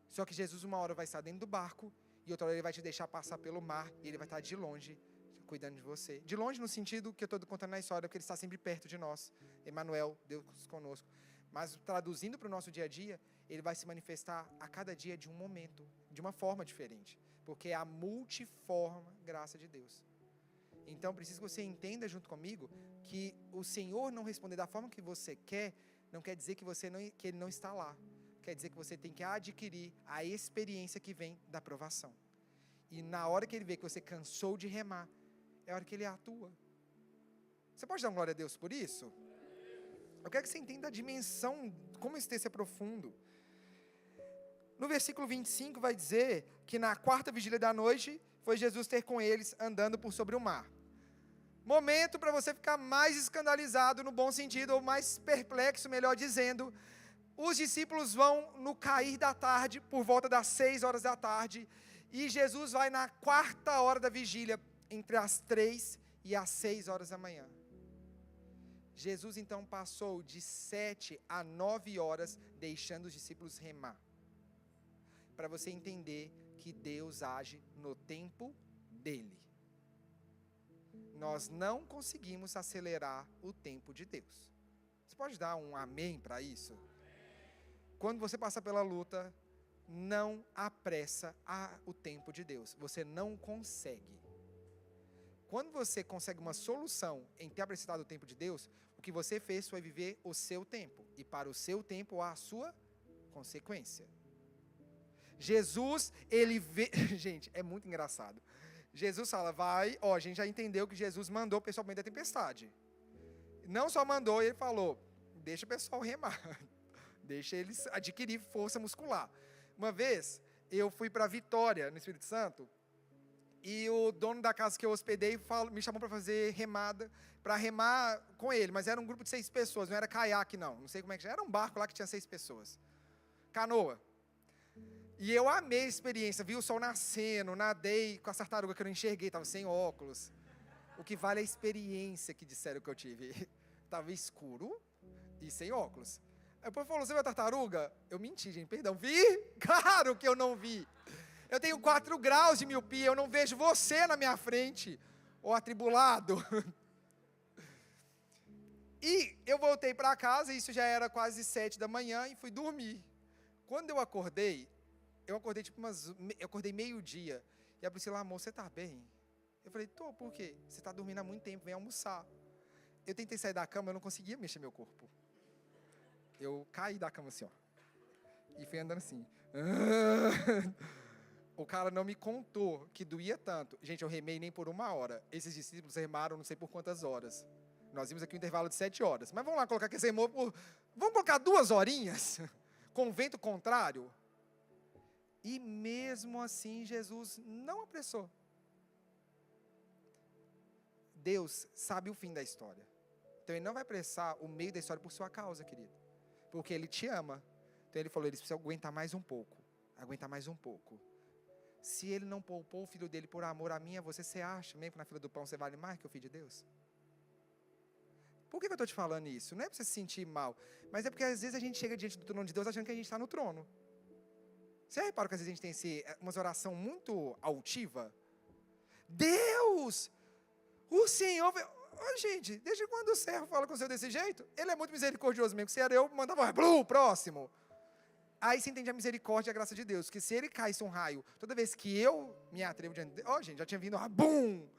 Só que Jesus uma hora vai estar dentro do barco, e outra hora ele vai te deixar passar pelo mar, e ele vai estar de longe, cuidando de você. De longe no sentido que eu estou contando na história, porque ele está sempre perto de nós. Emmanuel, Deus conosco. Mas traduzindo para o nosso dia a dia, ele vai se manifestar a cada dia de um momento, de uma forma diferente. Porque é a multiforme graça de Deus. Então, preciso que você entenda junto comigo que o Senhor não responder da forma que você quer, não quer dizer que Ele não está lá. Quer dizer que você tem que adquirir a experiência que vem da provação. E na hora que Ele vê que você cansou de remar, é a hora que Ele atua. Você pode dar uma glória a Deus por isso? Eu quero que você entenda a dimensão, como esse texto é profundo. No versículo 25 vai dizer que na 4ª vigília da noite, foi Jesus ter com eles andando por sobre o mar. Momento para você ficar mais escandalizado, no bom sentido, ou mais perplexo, melhor dizendo. Os discípulos vão no cair da tarde, por volta das 6 horas da tarde, e Jesus vai na 4ª hora da vigília, entre as 3 e as 6 horas da manhã. Jesus então passou de 7 a 9 horas, deixando os discípulos remar. Para você entender que Deus age no tempo dele. Nós não conseguimos acelerar o tempo de Deus. Você pode dar um amém para isso? Quando você passa pela luta, não apressa o tempo de Deus. Você não consegue. Quando você consegue uma solução em ter apressado o tempo de Deus, o que você fez foi viver o seu tempo. E para o seu tempo há a sua consequência. Jesus, ele vê... Gente, é muito engraçado. Jesus fala, a gente já entendeu que Jesus mandou o pessoal para o meio da tempestade. Não só mandou, ele falou, deixa o pessoal remar. Deixa eles adquirir força muscular. Uma vez, eu fui para Vitória, no Espírito Santo, e o dono da casa que eu hospedei me chamou para fazer remada, para remar com ele, mas era um grupo de 6 pessoas, não era caiaque não sei como é que era um barco lá que tinha 6 pessoas. Canoa. E eu amei a experiência, vi o sol nascendo, nadei com a tartaruga que eu não enxerguei, estava sem óculos. O que vale é a experiência que disseram que eu tive. Estava escuro e sem óculos. Aí o povo falou, você viu a tartaruga? Eu menti, gente, perdão. Vi? Claro que eu não vi. Eu tenho 4 graus de miopia, eu não vejo você na minha frente, ô atribulado. E eu voltei para casa, isso já era quase 7 da manhã, e fui dormir. Quando eu acordei tipo eu acordei meio-dia, e a Priscila, amor, você tá bem? Eu falei, tô, por quê? Você tá dormindo há muito tempo, vem almoçar. Eu tentei sair da cama, eu não conseguia mexer meu corpo. Eu caí da cama assim, ó. E fui andando assim. O cara não me contou que doía tanto. Gente, eu remei nem por 1 hora. Esses discípulos remaram não sei por quantas horas. Nós vimos aqui um intervalo de 7 horas. Mas vamos lá colocar que esse remou por... Vamos colocar 2 horinhas? Com o vento contrário? E mesmo assim, Jesus não apressou. Deus sabe o fim da história. Então, Ele não vai apressar o meio da história por sua causa, querido. Porque Ele te ama. Então, Ele falou, eles precisam aguentar mais um pouco. Aguentar mais um pouco. Se Ele não poupou o Filho dEle por amor a mim e a você acha mesmo que na fila do pão você vale mais que o Filho de Deus? Por que eu estou te falando isso? Não é para você se sentir mal. Mas é porque às vezes a gente chega diante do trono de Deus achando que a gente está no trono. Você repara que às vezes a gente tem umas oração muito altiva? Deus! O Senhor... Oh, gente, desde quando o servo fala com o Senhor desse jeito? Ele é muito misericordioso mesmo. Se era eu, mandava, próximo. Aí você entende a misericórdia e a graça de Deus. Que se ele caísse um raio, toda vez que eu me atrevo diante dele... Oh, gente, já tinha vindo, bum!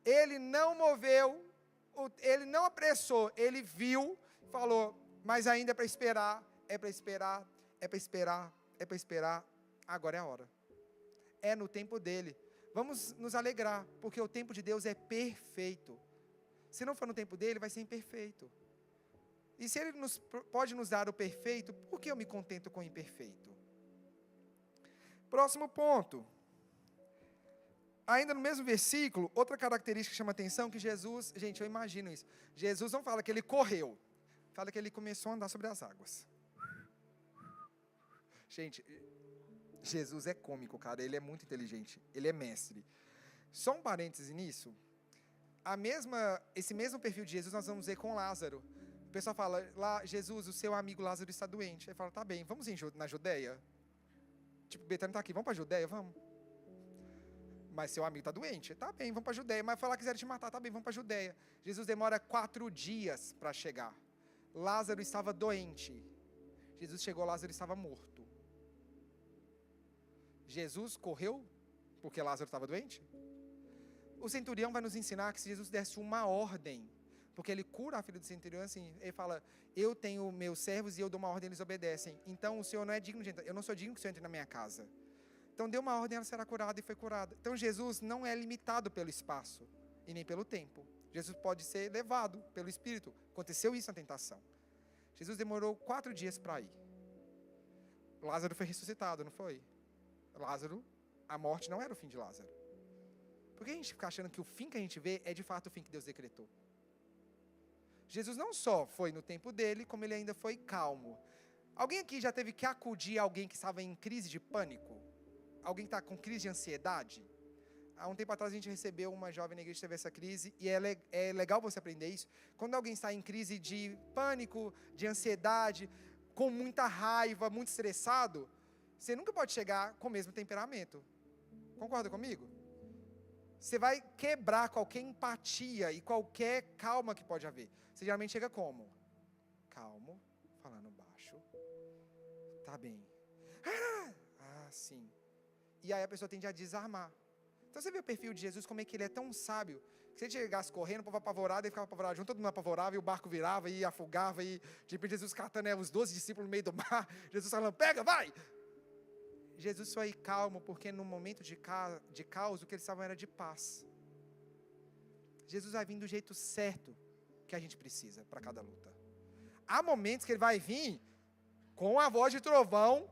Ele não moveu, ele não apressou, ele viu, falou, mas ainda é para esperar, é para esperar, é para esperar, é para esperar. Agora é a hora. É no tempo dele. Vamos nos alegrar, porque o tempo de Deus é perfeito. Se não for no tempo dele, vai ser imperfeito. E se ele pode nos dar o perfeito, por que eu me contento com o imperfeito? Próximo ponto. Ainda no mesmo versículo, outra característica que chama atenção, que Jesus, gente, eu imagino isso. Jesus não fala que ele correu, fala que ele começou a andar sobre as águas. Gente, Jesus é cômico, cara, ele é muito inteligente, ele é mestre. Só um parêntese nisso, esse mesmo perfil de Jesus nós vamos ver com Lázaro. O pessoal fala, lá, Jesus, o seu amigo Lázaro está doente. Ele fala, tá bem, vamos na Judeia? Tipo, Betânia está aqui, vamos para a Judeia? Vamos. Mas seu amigo está doente. Tá bem, vamos para a Judeia. Mas falar que quiser te matar, tá bem, vamos para a Judeia. Jesus demora 4 dias para chegar. Lázaro estava doente. Jesus chegou, Lázaro estava morto. Jesus correu porque Lázaro estava doente? O centurião vai nos ensinar que se Jesus desse uma ordem, porque ele cura a filha do centurião, assim, ele fala, eu tenho meus servos e eu dou uma ordem, eles obedecem. Então o Senhor não é digno de entrar, eu não sou digno que o Senhor entre na minha casa. Então deu uma ordem, ela será curada e foi curada. Então Jesus não é limitado pelo espaço e nem pelo tempo. Jesus pode ser levado pelo Espírito. Aconteceu isso na tentação. Jesus demorou 4 dias para ir. Lázaro foi ressuscitado, não foi? Lázaro, a morte não era o fim de Lázaro. Por que a gente fica achando que o fim que a gente vê é de fato o fim que Deus decretou? Jesus não só foi no tempo dele, como ele ainda foi calmo. Alguém aqui já teve que acudir alguém que estava em crise de pânico? Alguém que está com crise de ansiedade? Há um tempo atrás a gente recebeu uma jovem na igreja que teve essa crise, e é legal você aprender isso. Quando alguém está em crise de pânico, de ansiedade, com muita raiva, muito estressado, você nunca pode chegar com o mesmo temperamento. Concorda comigo? Você vai quebrar qualquer empatia e qualquer calma que pode haver. Você geralmente chega como? Calmo, falando baixo. Tá bem. Ah, sim. E aí a pessoa tende a desarmar. Então você vê o perfil de Jesus, como é que ele é tão sábio. Que se ele chegasse correndo, o povo apavorado, ele ficava apavorado junto, todo mundo apavorava, e o barco virava, e afogava, e de repente Jesus catando os 12 discípulos no meio do mar, Jesus falando, pega, vai! Jesus foi calmo, porque no momento de caos, o que eles estavam era de paz. Jesus vai vir do jeito certo que a gente precisa para cada luta. Há momentos que ele vai vir com a voz de trovão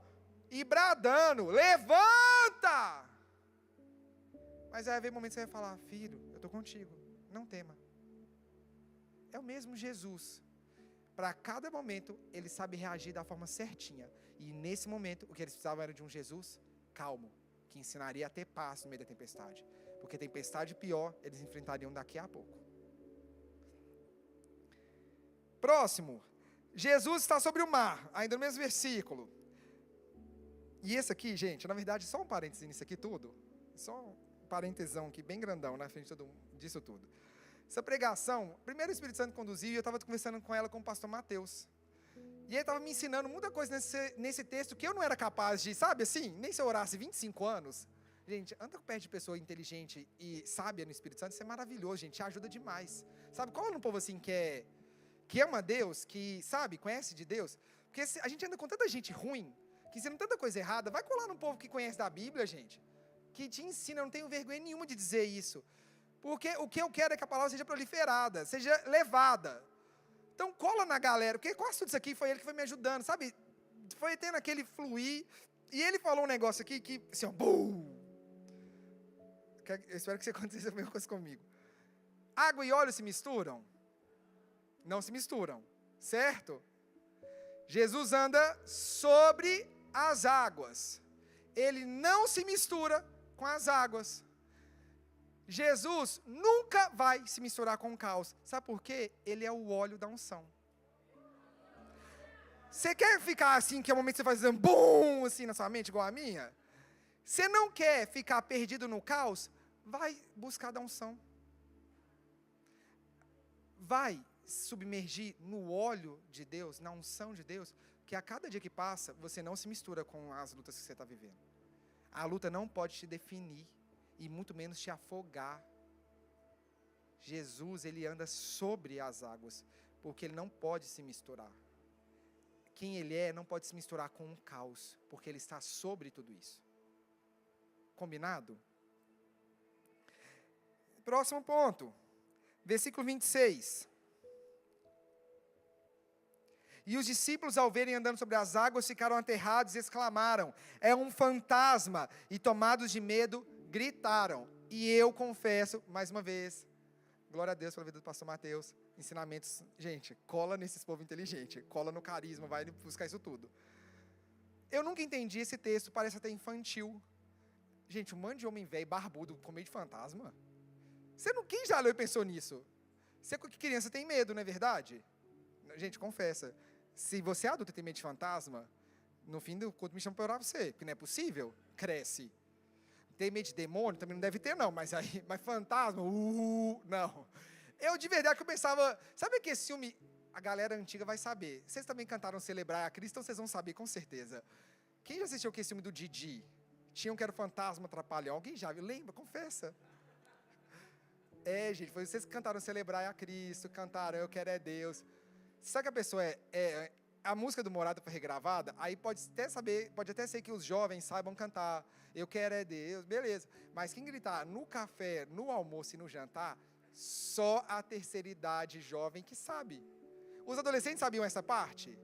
e bradando, levanta! Mas aí vai haver momentos que ele vai falar, filho, eu estou contigo, não tema. É o mesmo Jesus. Para cada momento, ele sabe reagir da forma certinha. E nesse momento, o que eles precisavam era de um Jesus calmo, que ensinaria a ter paz no meio da tempestade. Porque tempestade pior, eles enfrentariam daqui a pouco. Próximo. Jesus está sobre o mar, ainda no mesmo versículo. E esse aqui, gente, na verdade, só um parênteses nisso aqui tudo. Só um parêntesão aqui, bem grandão, na frente disso tudo. Essa pregação, primeiro o Espírito Santo conduziu, e eu estava conversando com ela com o pastor Mateus. E ele estava me ensinando muita coisa nesse texto que eu não era capaz de, sabe assim, nem se eu orasse 25 anos. Gente, anda perto de pessoa inteligente e sábia no Espírito Santo, isso é maravilhoso, gente, ajuda demais. Sabe, qual é um povo assim que ama Deus, que, sabe, conhece de Deus? Porque a gente anda com tanta gente ruim, que ensina tanta coisa errada, vai colar num povo que conhece da Bíblia, gente, que te ensina, eu não tenho vergonha nenhuma de dizer isso. Porque o que eu quero é que a palavra seja proliferada, seja levada. Então cola na galera, porque quase tudo isso aqui foi ele que foi me ajudando, sabe? Foi tendo aquele fluir, E ele falou um negócio aqui que, assim, ó, bum! Eu espero que aconteça a mesma coisa comigo. Água e óleo se misturam? Não se misturam, certo? Jesus anda sobre as águas. Ele não se mistura com as águas. Jesus nunca vai se misturar com o caos. Sabe por quê? Ele é o óleo da unção. Você quer ficar assim, que é o momento que você faz um bum, assim na sua mente, igual a minha? Você não quer ficar perdido no caos? Vai buscar da unção. Vai submergir no óleo de Deus, na unção de Deus, que a cada dia que passa, você não se mistura com as lutas que você está vivendo. A luta não pode te definir, e muito menos te afogar. Jesus, ele anda sobre as águas, porque ele não pode se misturar. Quem ele é não pode se misturar com um caos, porque ele está sobre tudo isso. Combinado? Próximo ponto, versículo 26. E os discípulos, ao verem andando sobre as águas, ficaram aterrados e exclamaram: é um fantasma! E tomados de medo, gritaram. E eu confesso, mais uma vez, glória a Deus pela vida do pastor Mateus, ensinamentos, gente, cola nesses povo inteligente, cola no carisma, vai buscar isso tudo. Eu nunca entendi esse texto, parece até infantil. Gente, um monte de homem velho, barbudo, com medo de fantasma. Quem já leu e pensou nisso? Você que criança tem medo, não é verdade? Gente, confessa, se você é adulto e tem medo de fantasma, no fim do culto me chama para orar você, porque não é possível, cresce. Tem medo de demônio? Também não deve ter não, mas fantasma, não. Eu de verdade que eu pensava, sabe que esse filme, a galera antiga vai saber, vocês também cantaram Celebrar a Cristo, então vocês vão saber com certeza. Quem já assistiu aquele filme do Didi? Tinha um que era o fantasma trapalhão, alguém já viu? Lembra? Confessa. Gente, foi vocês que cantaram Celebrar a Cristo, cantaram Eu Quero é Deus. Sabe que a pessoa a música do Morada foi regravada, aí pode até ser que os jovens saibam cantar, Eu Quero é Deus, beleza. Mas quem gritar no café, no almoço e no jantar, só a terceira idade jovem que sabe. Os adolescentes sabiam essa parte?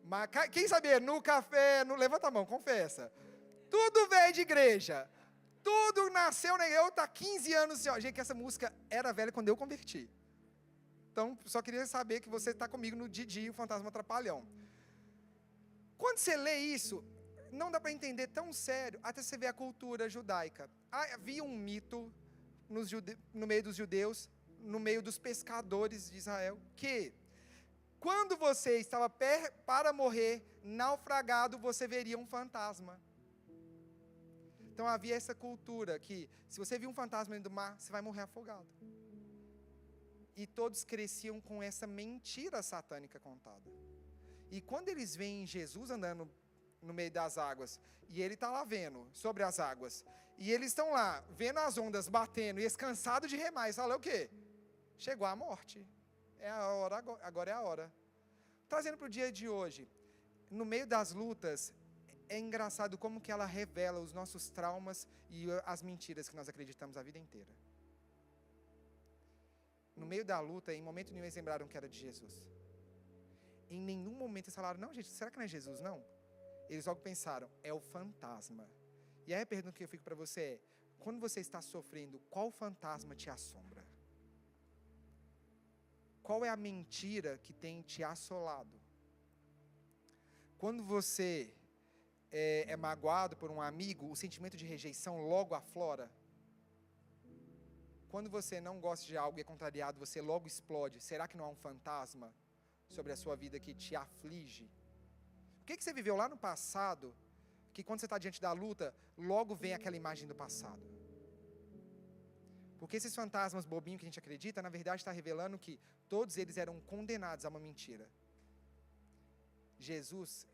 Mas quem sabia no café, levanta a mão, confessa. Tudo veio de igreja. Tudo nasceu, né? Eu tá 15 anos, assim, ó. Gente, que essa música era velha quando eu converti. Então, só queria saber que você está comigo no Didi, o Fantasma Trapalhão. Quando você lê isso, não dá para entender tão sério, até você ver a cultura judaica. Havia um mito no meio dos judeus, no meio dos pescadores de Israel, que quando você estava para morrer, naufragado, você veria um fantasma. Então havia essa cultura que, se você viu um fantasma dentro do mar, você vai morrer afogado. E todos cresciam com essa mentira satânica contada. E quando eles veem Jesus andando no meio das águas, e ele está lá vendo, sobre as águas, e eles estão lá, vendo as ondas batendo, e eles cansados de remar, eles falam o quê? Chegou a morte. É a hora, agora é a hora. Trazendo para o dia de hoje, no meio das lutas, é engraçado como que ela revela os nossos traumas e as mentiras que nós acreditamos a vida inteira. No meio da luta, em momento nenhum eles lembraram que era de Jesus. Em nenhum momento eles falaram, não gente, será que não é Jesus não? Eles logo pensaram, é o fantasma. E aí a pergunta que eu fico para você é, quando você está sofrendo, qual fantasma te assombra? Qual é a mentira que tem te assolado? Quando você é magoado por um amigo, o sentimento de rejeição logo aflora. Quando você não gosta de algo e é contrariado, você logo explode. Será que não há um fantasma sobre a sua vida que te aflige? O que você viveu lá no passado, que quando você está diante da luta, logo vem aquela imagem do passado? Porque esses fantasmas bobinhos que a gente acredita, na verdade está revelando que todos eles eram condenados a uma mentira. Jesus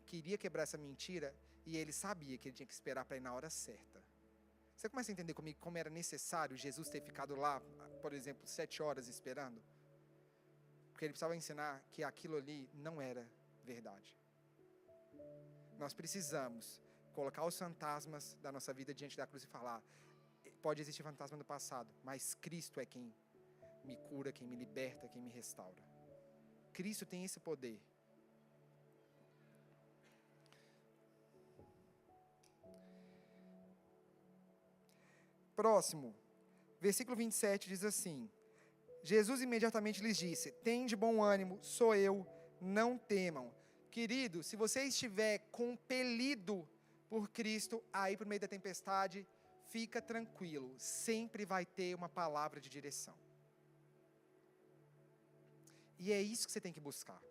queria quebrar essa mentira e ele sabia que ele tinha que esperar para ir na hora certa. Você começa a entender comigo como era necessário Jesus ter ficado lá, por exemplo, 7 horas esperando? Porque ele precisava ensinar que aquilo ali não era verdade. Nós precisamos colocar os fantasmas da nossa vida diante da cruz e falar, pode existir fantasma do passado, mas Cristo é quem me cura, quem me liberta, quem me restaura. Cristo tem esse poder. Próximo, versículo 27 diz assim: Jesus imediatamente lhes disse: tende bom ânimo, sou eu, não temam. Querido, se você estiver compelido por Cristo a ir para o meio da tempestade, fica tranquilo, sempre vai ter uma palavra de direção. E é isso que você tem que buscar.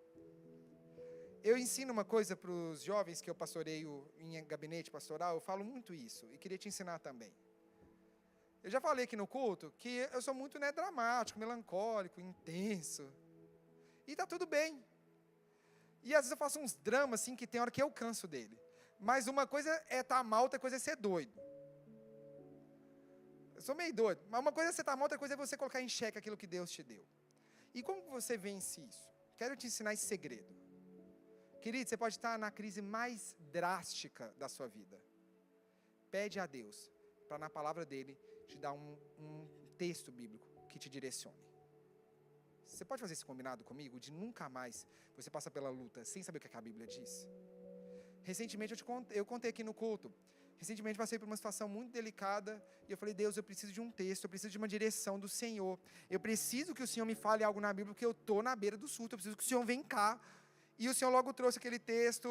Eu ensino uma coisa para os jovens que eu pastoreio em gabinete pastoral, eu falo muito isso, e queria te ensinar também. Eu já falei aqui no culto que eu sou muito dramático, melancólico, intenso. E está tudo bem. E às vezes eu faço uns dramas assim que tem hora que eu canso dele. Mas uma coisa é estar mal, outra coisa é ser doido. Eu sou meio doido. Mas uma coisa é você estar mal, outra coisa é você colocar em xeque aquilo que Deus te deu. E como você vence isso? Quero te ensinar esse segredo. Querido, você pode estar na crise mais drástica da sua vida. Pede a Deus, para na palavra dele, te dar um texto bíblico que te direcione. Você pode fazer esse combinado comigo, de nunca mais você passar pela luta sem saber o que a Bíblia diz? Recentemente eu contei aqui no culto. Recentemente passei por uma situação muito delicada e eu falei: Deus, eu preciso de um texto, eu preciso de uma direção do Senhor. Eu preciso que o Senhor me fale algo na Bíblia, porque eu estou na beira do surto, eu preciso que o Senhor venha cá. E o Senhor logo trouxe aquele texto,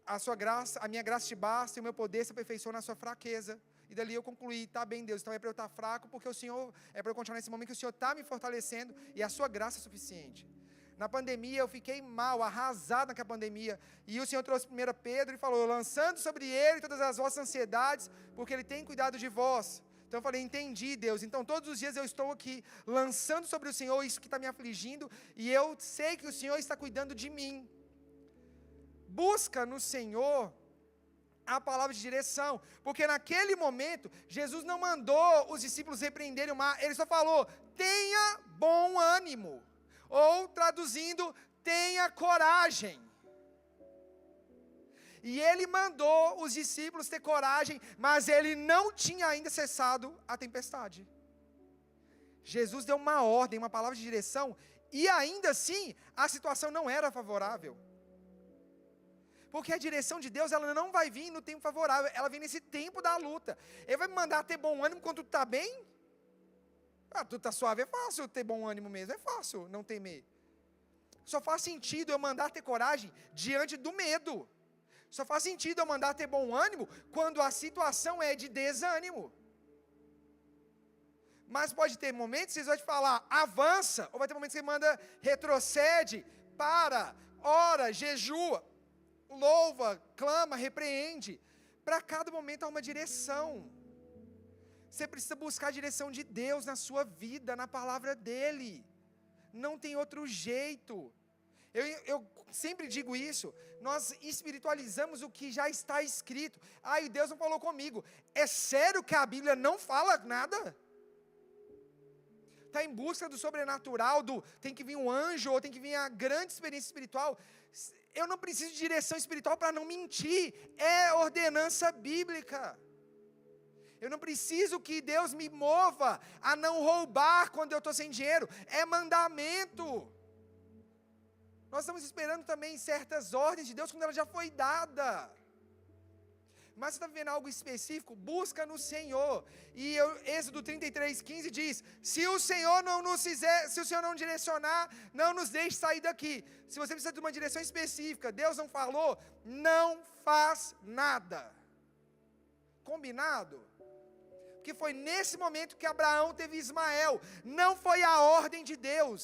a minha graça te basta e o meu poder se aperfeiçoa na sua fraqueza. E dali eu concluí: tá bem, Deus, então é para eu estar fraco, porque o Senhor, é para eu continuar nesse momento que o Senhor está me fortalecendo e a sua graça é suficiente. Na pandemia eu fiquei mal, arrasado naquela pandemia, e o Senhor trouxe 1 Pedro e falou: lançando sobre ele todas as vossas ansiedades, porque ele tem cuidado de vós. Então eu falei: entendi, Deus, então todos os dias eu estou aqui, lançando sobre o Senhor isso que está me afligindo, e eu sei que o Senhor está cuidando de mim. Busca no Senhor a palavra de direção, porque naquele momento, Jesus não mandou os discípulos repreenderem o mar, ele só falou: tenha bom ânimo, ou traduzindo, tenha coragem. E ele mandou os discípulos ter coragem, mas ele não tinha ainda cessado a tempestade. Jesus deu uma ordem, uma palavra de direção, e ainda assim, a situação não era favorável. Porque a direção de Deus, ela não vai vir no tempo favorável, ela vem nesse tempo da luta. Ele vai me mandar ter bom ânimo quando tudo está bem? Tudo está suave, é fácil ter bom ânimo mesmo, é fácil não temer. Só faz sentido eu mandar ter coragem diante do medo. Só faz sentido eu mandar ter bom ânimo quando a situação é de desânimo. Mas pode ter momentos que vocês vão te falar: avança, ou vai ter momentos que você manda retrocede, para, ora, jejua, louva, clama, repreende. Para cada momento há uma direção. Você precisa buscar a direção de Deus na sua vida, na palavra dEle. Não tem outro jeito. Eu sempre digo isso, nós espiritualizamos o que já está escrito. E Deus não falou comigo. É sério que a Bíblia não fala nada? Está em busca do sobrenatural, tem que vir um anjo, ou tem que vir a grande experiência espiritual. Eu não preciso de direção espiritual para não mentir, é ordenança bíblica. Eu não preciso que Deus me mova a não roubar quando eu estou sem dinheiro, é mandamento. Nós estamos esperando também certas ordens de Deus quando ela já foi dada. Mas você está vivendo algo específico? Busca no Senhor. E Êxodo 33:15 diz: se o Senhor não nos fizer, se o Senhor não direcionar, não nos deixe sair daqui. Se você precisa de uma direção específica, Deus não falou, não faz nada. Combinado? Porque foi nesse momento que Abraão teve Ismael. Não foi a ordem de Deus.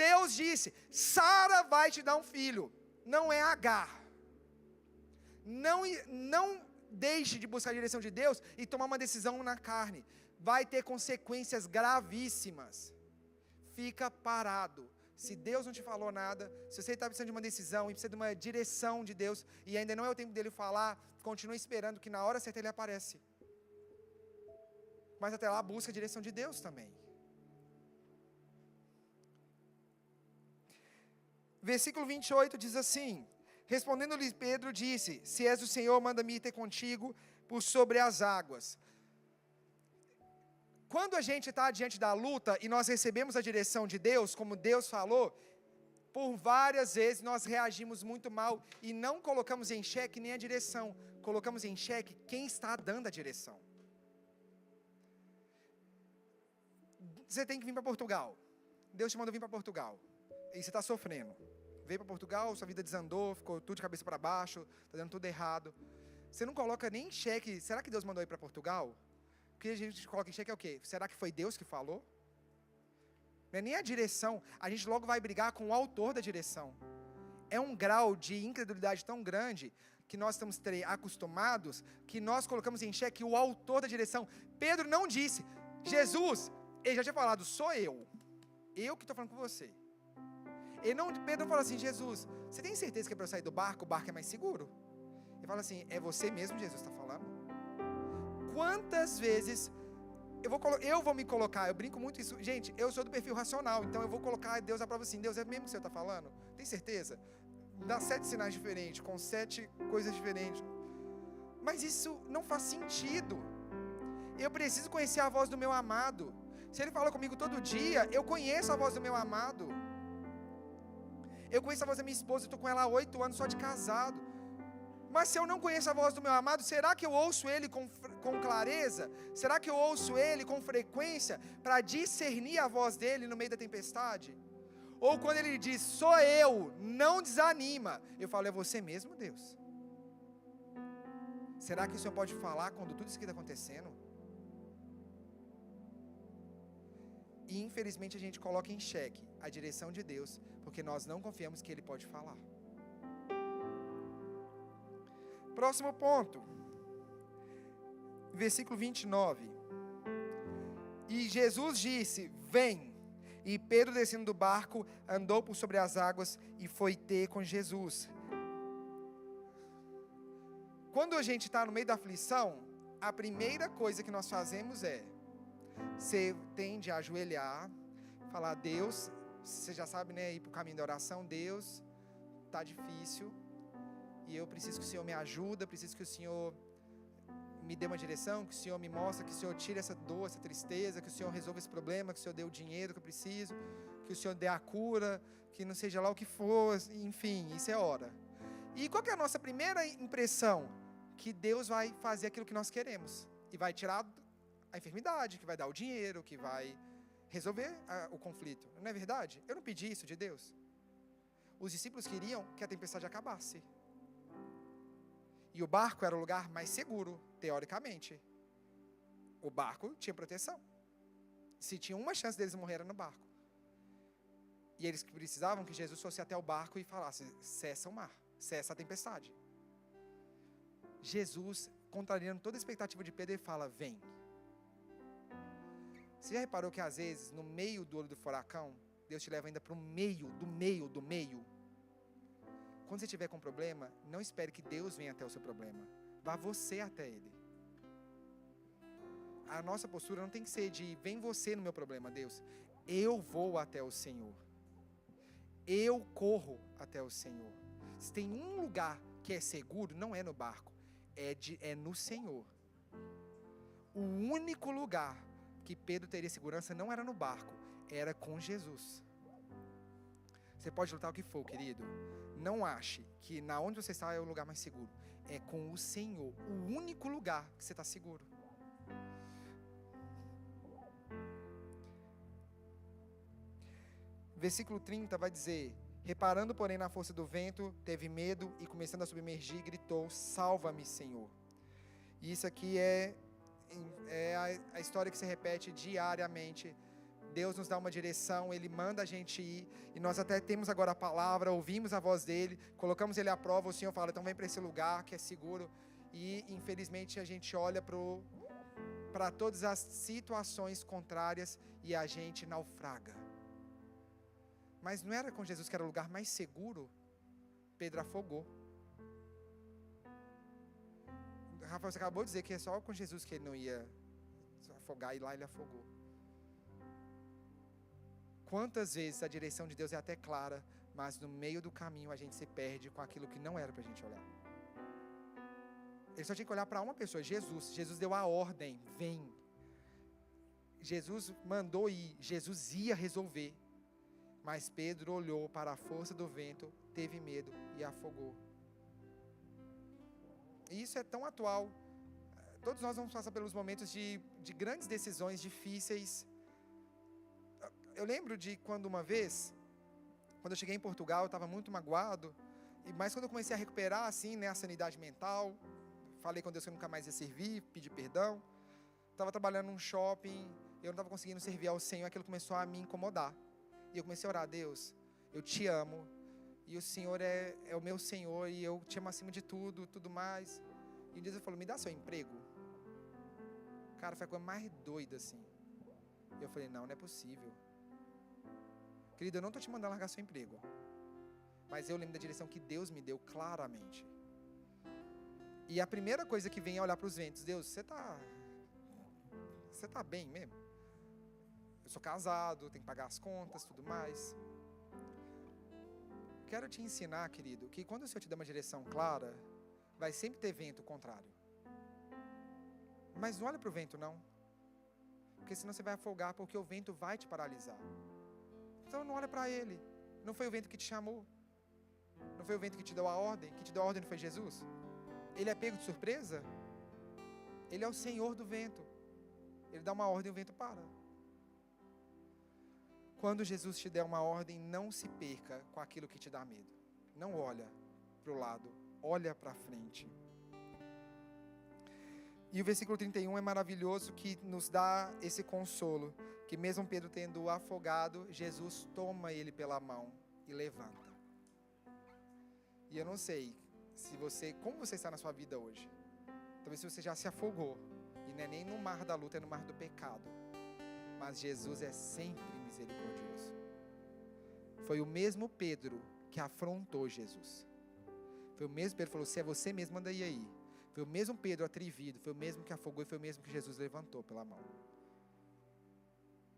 Deus disse: Sara vai te dar um filho, não é Agar. Não deixe de buscar a direção de Deus e tomar uma decisão na carne. Vai ter consequências gravíssimas. Fica parado. Se Deus não te falou nada, se você está precisando de uma decisão e precisa de uma direção de Deus, e ainda não é o tempo dele falar, continue esperando que na hora certa ele aparece. Mas até lá busca a direção de Deus também. Versículo 28 diz assim: respondendo-lhe Pedro disse: se és o Senhor, manda-me ir ter contigo por sobre as águas. Quando a gente está diante da luta e nós recebemos a direção de Deus, como Deus falou, Por várias vezes nós reagimos muito mal e não colocamos em xeque nem a direção. Colocamos em xeque quem está dando a direção. Você tem que vir para Portugal. Deus te mandou vir para Portugal. E você está sofrendo. Veio para Portugal, sua vida desandou, ficou tudo de cabeça para baixo, está dando tudo errado. Você não coloca nem em xeque, será que Deus mandou ir para Portugal? O que a gente coloca em xeque é o quê? Será que foi Deus que falou? Não é nem a direção, a gente logo vai brigar com o autor da direção. É um grau de incredulidade tão grande que nós estamos acostumados, que nós colocamos em xeque o autor da direção. Pedro não disse, Jesus, ele já tinha falado, sou eu que estou falando com você. Pedro não fala assim, Jesus, você tem certeza que é para eu sair do barco? O barco é mais seguro? Ele fala assim, é você mesmo, Jesus, está falando? Quantas vezes eu vou me colocar, eu brinco muito isso, gente, eu sou do perfil racional, então eu vou colocar Deus à prova assim, Deus, é mesmo que você está falando? Tem certeza? Dá 7 sinais diferentes, com 7 coisas diferentes. Mas isso não faz sentido. Eu preciso conhecer a voz do meu amado. Se ele fala comigo todo dia, eu conheço a voz do meu amado. Eu conheço a voz da minha esposa, eu estou com ela há 8 anos só de casado. Mas se eu não conheço a voz do meu amado, será que eu ouço ele com clareza? Será que eu ouço ele com frequência para discernir a voz dele no meio da tempestade? Ou quando ele diz, sou eu, não desanima, eu falo, é você mesmo, Deus? Será que o Senhor pode falar quando tudo isso aqui está acontecendo? E infelizmente a gente coloca em xeque a direção de Deus, porque nós não confiamos que Ele pode falar. Próximo ponto, versículo 29. E Jesus disse, vem. E Pedro, descendo do barco, andou por sobre as águas e foi ter com Jesus. Quando a gente está no meio da aflição, a primeira coisa que nós fazemos é, você tende a ajoelhar, falar, Deus, você já sabe, né, ir para o caminho da oração, Deus, está difícil, e eu preciso que o Senhor me ajude, preciso que o Senhor me dê uma direção, que o Senhor me mostre, que o Senhor tire essa dor, essa tristeza, que o Senhor resolva esse problema, que o Senhor dê o dinheiro que eu preciso, que o Senhor dê a cura, que não seja lá o que for, enfim, isso é hora. E qual que é a nossa primeira impressão? Que Deus vai fazer aquilo que nós queremos, e vai tirar a enfermidade, que vai dar o dinheiro, que vai resolver o conflito. Não é verdade? Eu não pedi isso de Deus. Os discípulos queriam que a tempestade acabasse. E o barco era o lugar mais seguro, teoricamente. O barco tinha proteção. Se tinha uma chance deles morrer, era no barco. E eles precisavam que Jesus fosse até o barco e falasse, cessa o mar, cessa a tempestade. Jesus, contrariando toda a expectativa de Pedro, ele fala, vem. Você já reparou que às vezes, no meio do olho do furacão, Deus te leva ainda para o meio. Quando você estiver com um problema, não espere que Deus venha até o seu problema. Vá você até Ele. A nossa postura não tem que ser de, vem você no meu problema, Deus. Eu vou até o Senhor. Eu corro até o Senhor. Se tem um lugar que é seguro, não é no barco, é no Senhor. O único lugar que Pedro teria segurança não era no barco, era com Jesus. Você pode lutar o que for, querido. Não ache que na onde você está é o lugar mais seguro. É com o Senhor, o único lugar que você está seguro. Versículo 30 vai dizer, reparando porém na força do vento, teve medo e começando a submergir, gritou, salva-me, Senhor. E isso aqui é a história que se repete diariamente. Deus nos dá uma direção, Ele manda a gente ir, e nós até temos agora a palavra, ouvimos a voz dEle, colocamos Ele à prova, o Senhor fala, então vem para esse lugar que é seguro, e infelizmente a gente olha para todas as situações contrárias, e a gente naufraga. Mas não era com Jesus que era o lugar mais seguro? Pedro afogou. Rafael, você acabou de dizer que é só com Jesus que ele não ia afogar, e lá ele afogou. Quantas vezes a direção de Deus é até clara, mas no meio do caminho a gente se perde com aquilo que não era para a gente olhar. Ele só tinha que olhar para uma pessoa, Jesus. Jesus deu a ordem, vem. Jesus mandou ir, Jesus ia resolver. Mas Pedro olhou para a força do vento, teve medo e afogou. E isso é tão atual. Todos nós vamos passar pelos momentos de grandes decisões difíceis. Eu lembro de quando uma vez, quando eu cheguei em Portugal, eu estava muito magoado. Mas quando eu comecei a recuperar, assim, né, a sanidade mental, falei com Deus que eu nunca mais ia servir, pedi perdão. Estava trabalhando num shopping, eu não estava conseguindo servir ao Senhor, aquilo começou a me incomodar. E eu comecei a orar: Deus, eu te amo, e o Senhor é o meu Senhor, e eu te amo acima de tudo mais. E um dia Deus falou: me dá seu emprego. Cara, foi a coisa mais doida assim. E eu falei: não é possível. Querido, eu não estou te mandando largar seu emprego, mas eu lembro da direção que Deus me deu claramente. E a primeira coisa que vem é olhar para os ventos: Deus, você está bem mesmo? Eu sou casado, tenho que pagar as contas, tudo mais. Quero te ensinar, querido, que quando o Senhor te dá uma direção clara, vai sempre ter vento contrário. Mas não olha para o vento não, porque senão você vai afogar, porque o vento vai te paralisar. Então não olha para ele. Não foi o vento que te chamou, não foi o vento que te deu a ordem. Que te deu a ordem não foi Jesus? Ele é pego de surpresa? Ele é o Senhor do vento. Ele dá uma ordem e o vento para. Quando Jesus te der uma ordem, não se perca com aquilo que te dá medo. Não olha para o lado, olha para frente. E o versículo 31 é maravilhoso, que nos dá esse consolo, que mesmo Pedro tendo afogado, Jesus toma ele pela mão e levanta. E eu não sei como você está na sua vida hoje. Talvez se você já se afogou, e não é nem no mar da luta, é no mar do pecado. Mas Jesus é sempre misericordioso. Foi o mesmo Pedro que afrontou Jesus. Foi o mesmo Pedro que falou: se é você mesmo, anda aí. Foi o mesmo Pedro atrevido, foi o mesmo que afogou e foi o mesmo que Jesus levantou pela mão.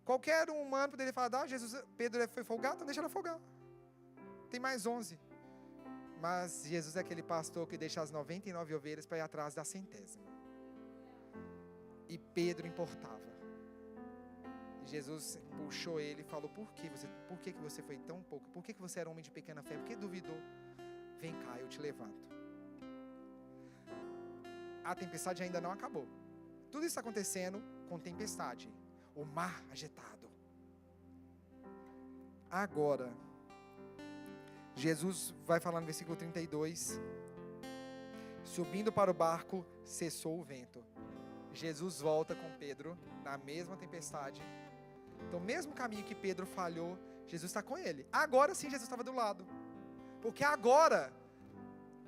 Qualquer um humano poderia falar: Pedro foi folgado, então deixa ele afogar. Tem mais 11. Mas Jesus é aquele pastor que deixa as 99 ovelhas para ir atrás da 100ª. E Pedro importava. E Jesus puxou ele e falou: por que você foi tão pouco? Por que você era homem de pequena fé? Por que duvidou? Vem cá, eu te levanto. A tempestade ainda não acabou. Tudo isso está acontecendo com tempestade. O mar agitado. Agora, Jesus vai falar no versículo 32. Subindo para o barco, cessou o vento. Jesus volta com Pedro na mesma tempestade. Então, mesmo caminho que Pedro falhou, Jesus está com ele. Agora sim, Jesus estava do lado. Porque agora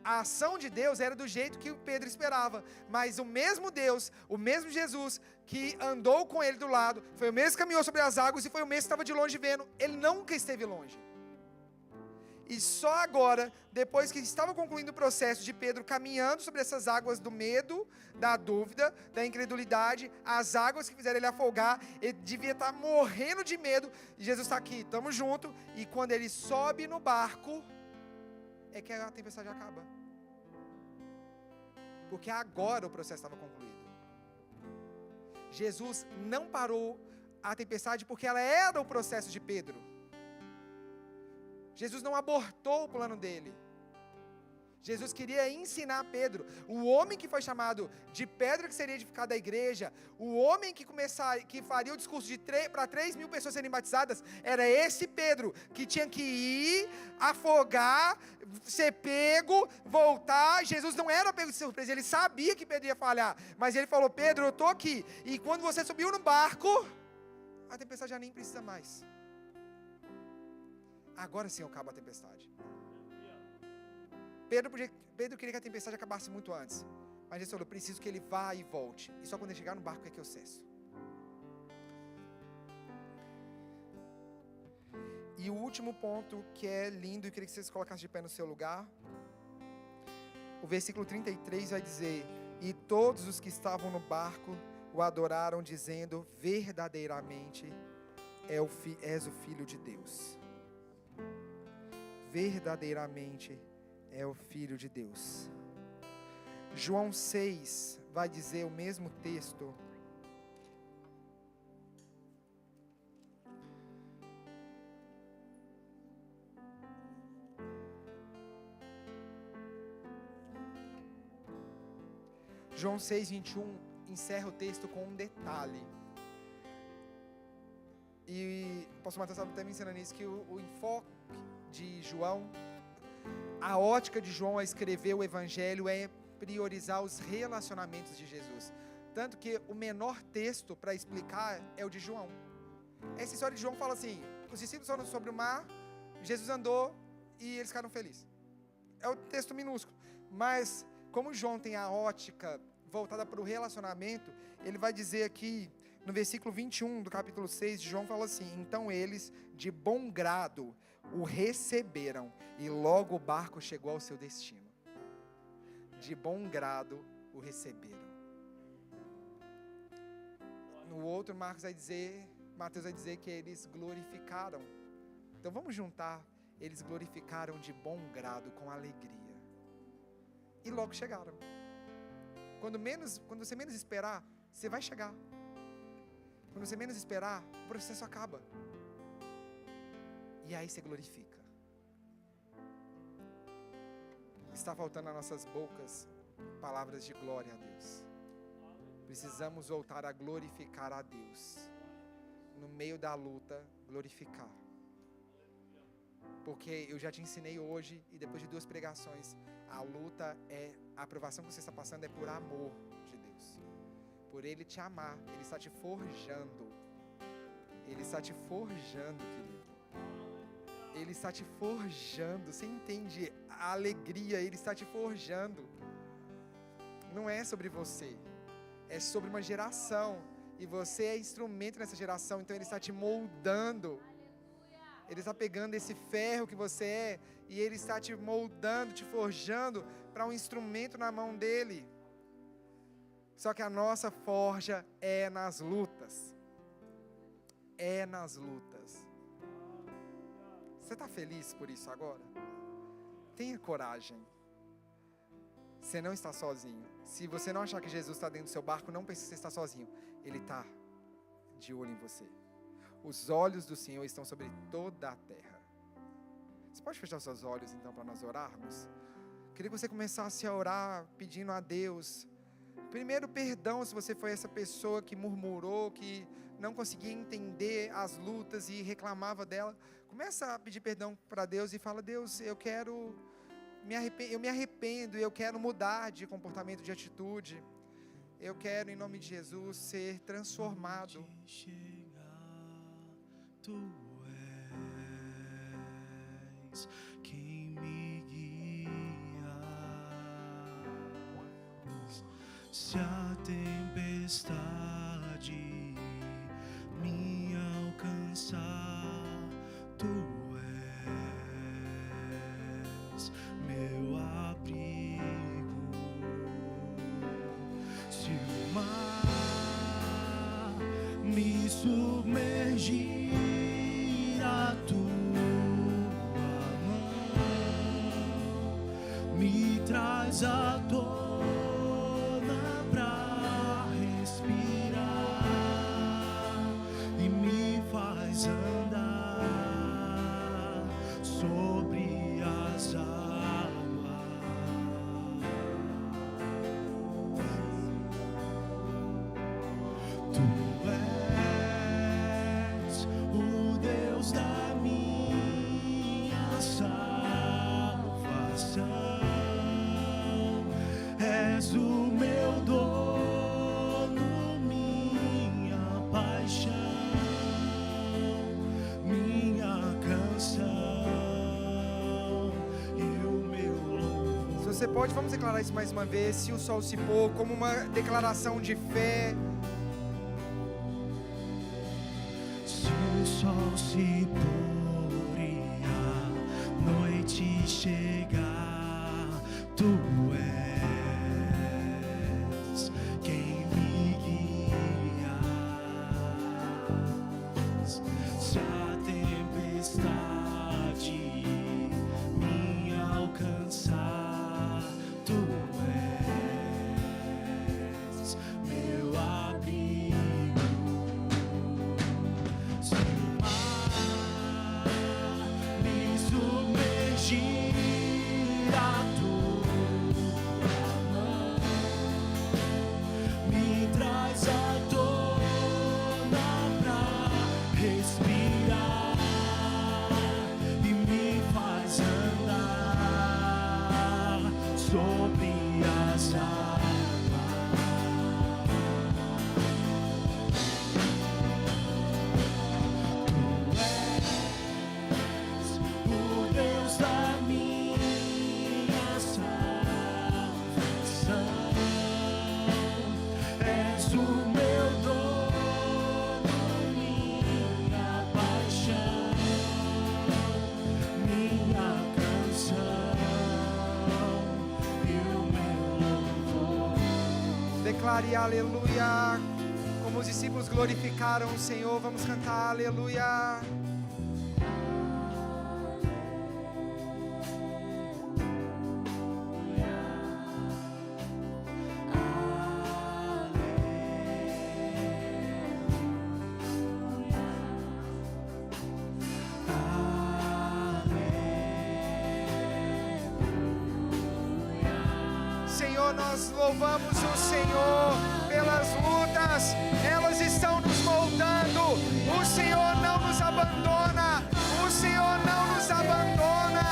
a ação de Deus era do jeito que o Pedro esperava. Mas o mesmo Deus, o mesmo Jesus que andou com ele do lado, foi o mesmo que caminhou sobre as águas e foi o mesmo que estava de longe vendo. Ele nunca esteve longe. E só agora, depois que estava concluindo o processo de Pedro caminhando sobre essas águas do medo, da dúvida, da incredulidade, as águas que fizeram ele afogar, ele devia estar morrendo de medo, e Jesus está aqui, estamos juntos, e quando ele sobe no barco, é que a tempestade acaba. Porque agora o processo estava concluído. Jesus não parou a tempestade porque ela era o processo de Pedro. Jesus não abortou o plano dele. Jesus queria ensinar Pedro, o homem que foi chamado de pedra que seria edificada a igreja, o homem que faria o discurso para 3.000 pessoas serem batizadas, era esse Pedro, que tinha que ir, afogar, ser pego, voltar. Jesus não era pego de surpresa, ele sabia que Pedro ia falhar, mas ele falou: Pedro, eu estou aqui, e quando você subiu no barco, a tempestade já nem precisa mais. Agora sim acaba a tempestade. Pedro queria que a tempestade acabasse muito antes, mas ele falou: preciso que ele vá e volte, e só quando ele chegar no barco é que eu cesso. E o último ponto, que é lindo, e queria que vocês colocassem de pé no seu lugar. O versículo 33 vai dizer: e todos os que estavam no barco o adoraram, dizendo: verdadeiramente és o Filho de Deus. Verdadeiramente é o Filho de Deus. João 6 vai dizer o mesmo texto. João 6:21 encerra o texto com um detalhe. E o pastor Matheus estava até me ensinando isso, que o enfoque de João, a ótica de João a escrever o evangelho é priorizar os relacionamentos de Jesus. Tanto que o menor texto para explicar é o de João. Essa história de João fala assim: os discípulos foram sobre o mar, Jesus andou e eles ficaram felizes. É o texto minúsculo. Mas como João tem a ótica voltada para o relacionamento, ele vai dizer aqui no versículo 21 do capítulo 6 de João, fala assim: então eles de bom grado o receberam e logo o barco chegou ao seu destino. De bom grado o receberam. No outro Mateus vai dizer que eles glorificaram. Então vamos juntar: eles glorificaram de bom grado, com alegria. E logo chegaram. Quando você menos esperar, você vai chegar. Quando você menos esperar, o processo acaba. E aí você glorifica. Está faltando nas nossas bocas palavras de glória a Deus. Precisamos voltar a glorificar a Deus. No meio da luta, glorificar. Porque eu já te ensinei hoje, e depois de 2 pregações, a luta a aprovação que você está passando é por amor de Deus. Por Ele te amar, Ele está te forjando. Ele está te forjando, querido. Ele está te forjando. Você entende a alegria? Ele está te forjando. Não é sobre você, é sobre uma geração. E você é instrumento nessa geração. Então Ele está te moldando. Ele está pegando esse ferro que você é e Ele está te moldando, te forjando para um instrumento na mão dEle. Só que a nossa forja é nas lutas. É nas lutas. Você está feliz por isso agora? Tenha coragem. Você não está sozinho. Se você não achar que Jesus está dentro do seu barco, não pense que você está sozinho. Ele está de olho em você. Os olhos do Senhor estão sobre toda a terra. Você pode fechar seus olhos então para nós orarmos? Queria que você começasse a orar pedindo a Deus, primeiro, perdão se você foi essa pessoa que murmurou, que não conseguia entender as lutas e reclamava dela. Começa a pedir perdão para Deus e fala: Deus, eu me arrependo, eu quero mudar de comportamento, de atitude. Eu quero, em nome de Jesus, ser transformado. Tu és quem me guia. Se a tempestade me alcançar, Tu és meu abrigo. Se o mar me submergir, a Tua mão me traz à tona pra respirar e me faz andar sobre as águas. Tu és o Deus da minha salvação, és o meu dono, minha paixão, minha canção e o meu louvor. Se você pode, vamos declarar isso mais uma vez. Se o sol se pôr, como uma declaração de fé. Se o sol se pôr e a noite chegar, Tu és quem me guia. Se a tempestade me alcançar, Tu és meu abrigo. Se o mar me submergir, a Tua mão respirar e me faz andar sobre as águas. Tu és o Deus da minha salvação. És o meu dono, minha paixão, minha canção e o meu louvor. Declare aleluia. Como os discípulos glorificaram o Senhor, vamos cantar aleluia. Senhor, nós louvamos o Senhor pelas lutas, elas estão nos moldando. O Senhor não nos abandona, o Senhor não nos abandona.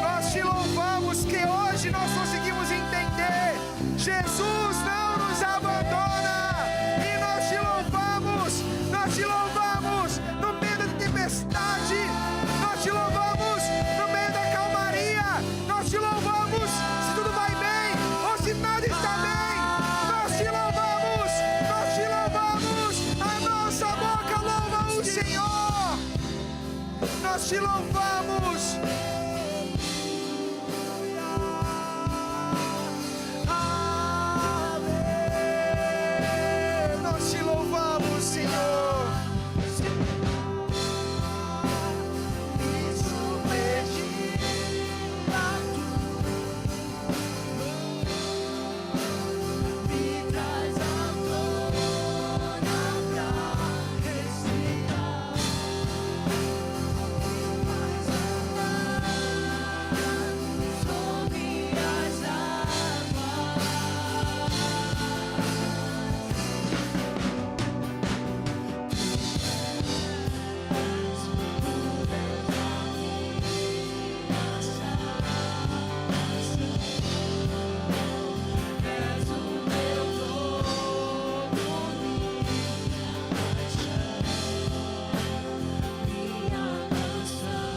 Nós te louvamos que hoje nós conseguimos entender: Jesus não nos abandona, e nós te louvamos no meio da tempestade, nós te louvamos no meio da calmaria, nós te louvamos se tudo vai bem ou se nada está bem, nós te louvamos, a nossa boca louva o Senhor, nós te louvamos. Nós te louvamos, Senhor. Me traz à tona pra respirar, faz andar sobre as águas. És o meu dono, minha paixão, minha canção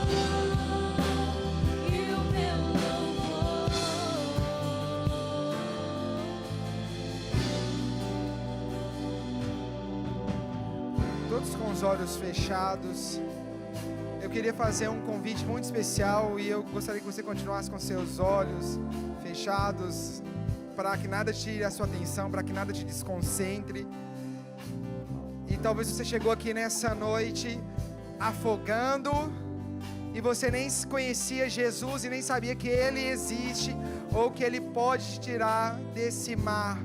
e o meu louvor. Todos com os olhos fechados. Eu queria fazer um convite muito especial e eu gostaria que você continuasse com seus olhos fechados, para que nada tire a sua atenção, para que nada te desconcentre. E talvez você chegou aqui nessa noite afogando e você nem conhecia Jesus e nem sabia que Ele existe ou que Ele pode te tirar desse mar.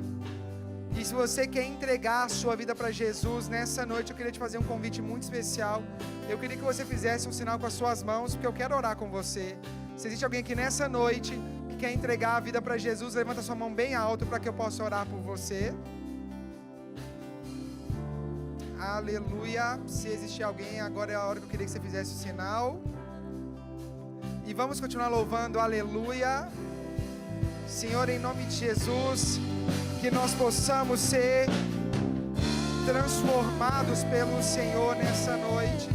E se você quer entregar a sua vida para Jesus nessa noite, eu queria te fazer um convite muito especial. Eu queria que você fizesse um sinal com as suas mãos, porque eu quero orar com você. Se existe alguém aqui nessa noite que quer entregar a vida para Jesus, levanta sua mão bem alto para que eu possa orar por você. Aleluia. Se existir alguém, agora é a hora que eu queria que você fizesse o sinal. E vamos continuar louvando, aleluia. Senhor, em nome de Jesus, que nós possamos ser transformados pelo Senhor nessa noite.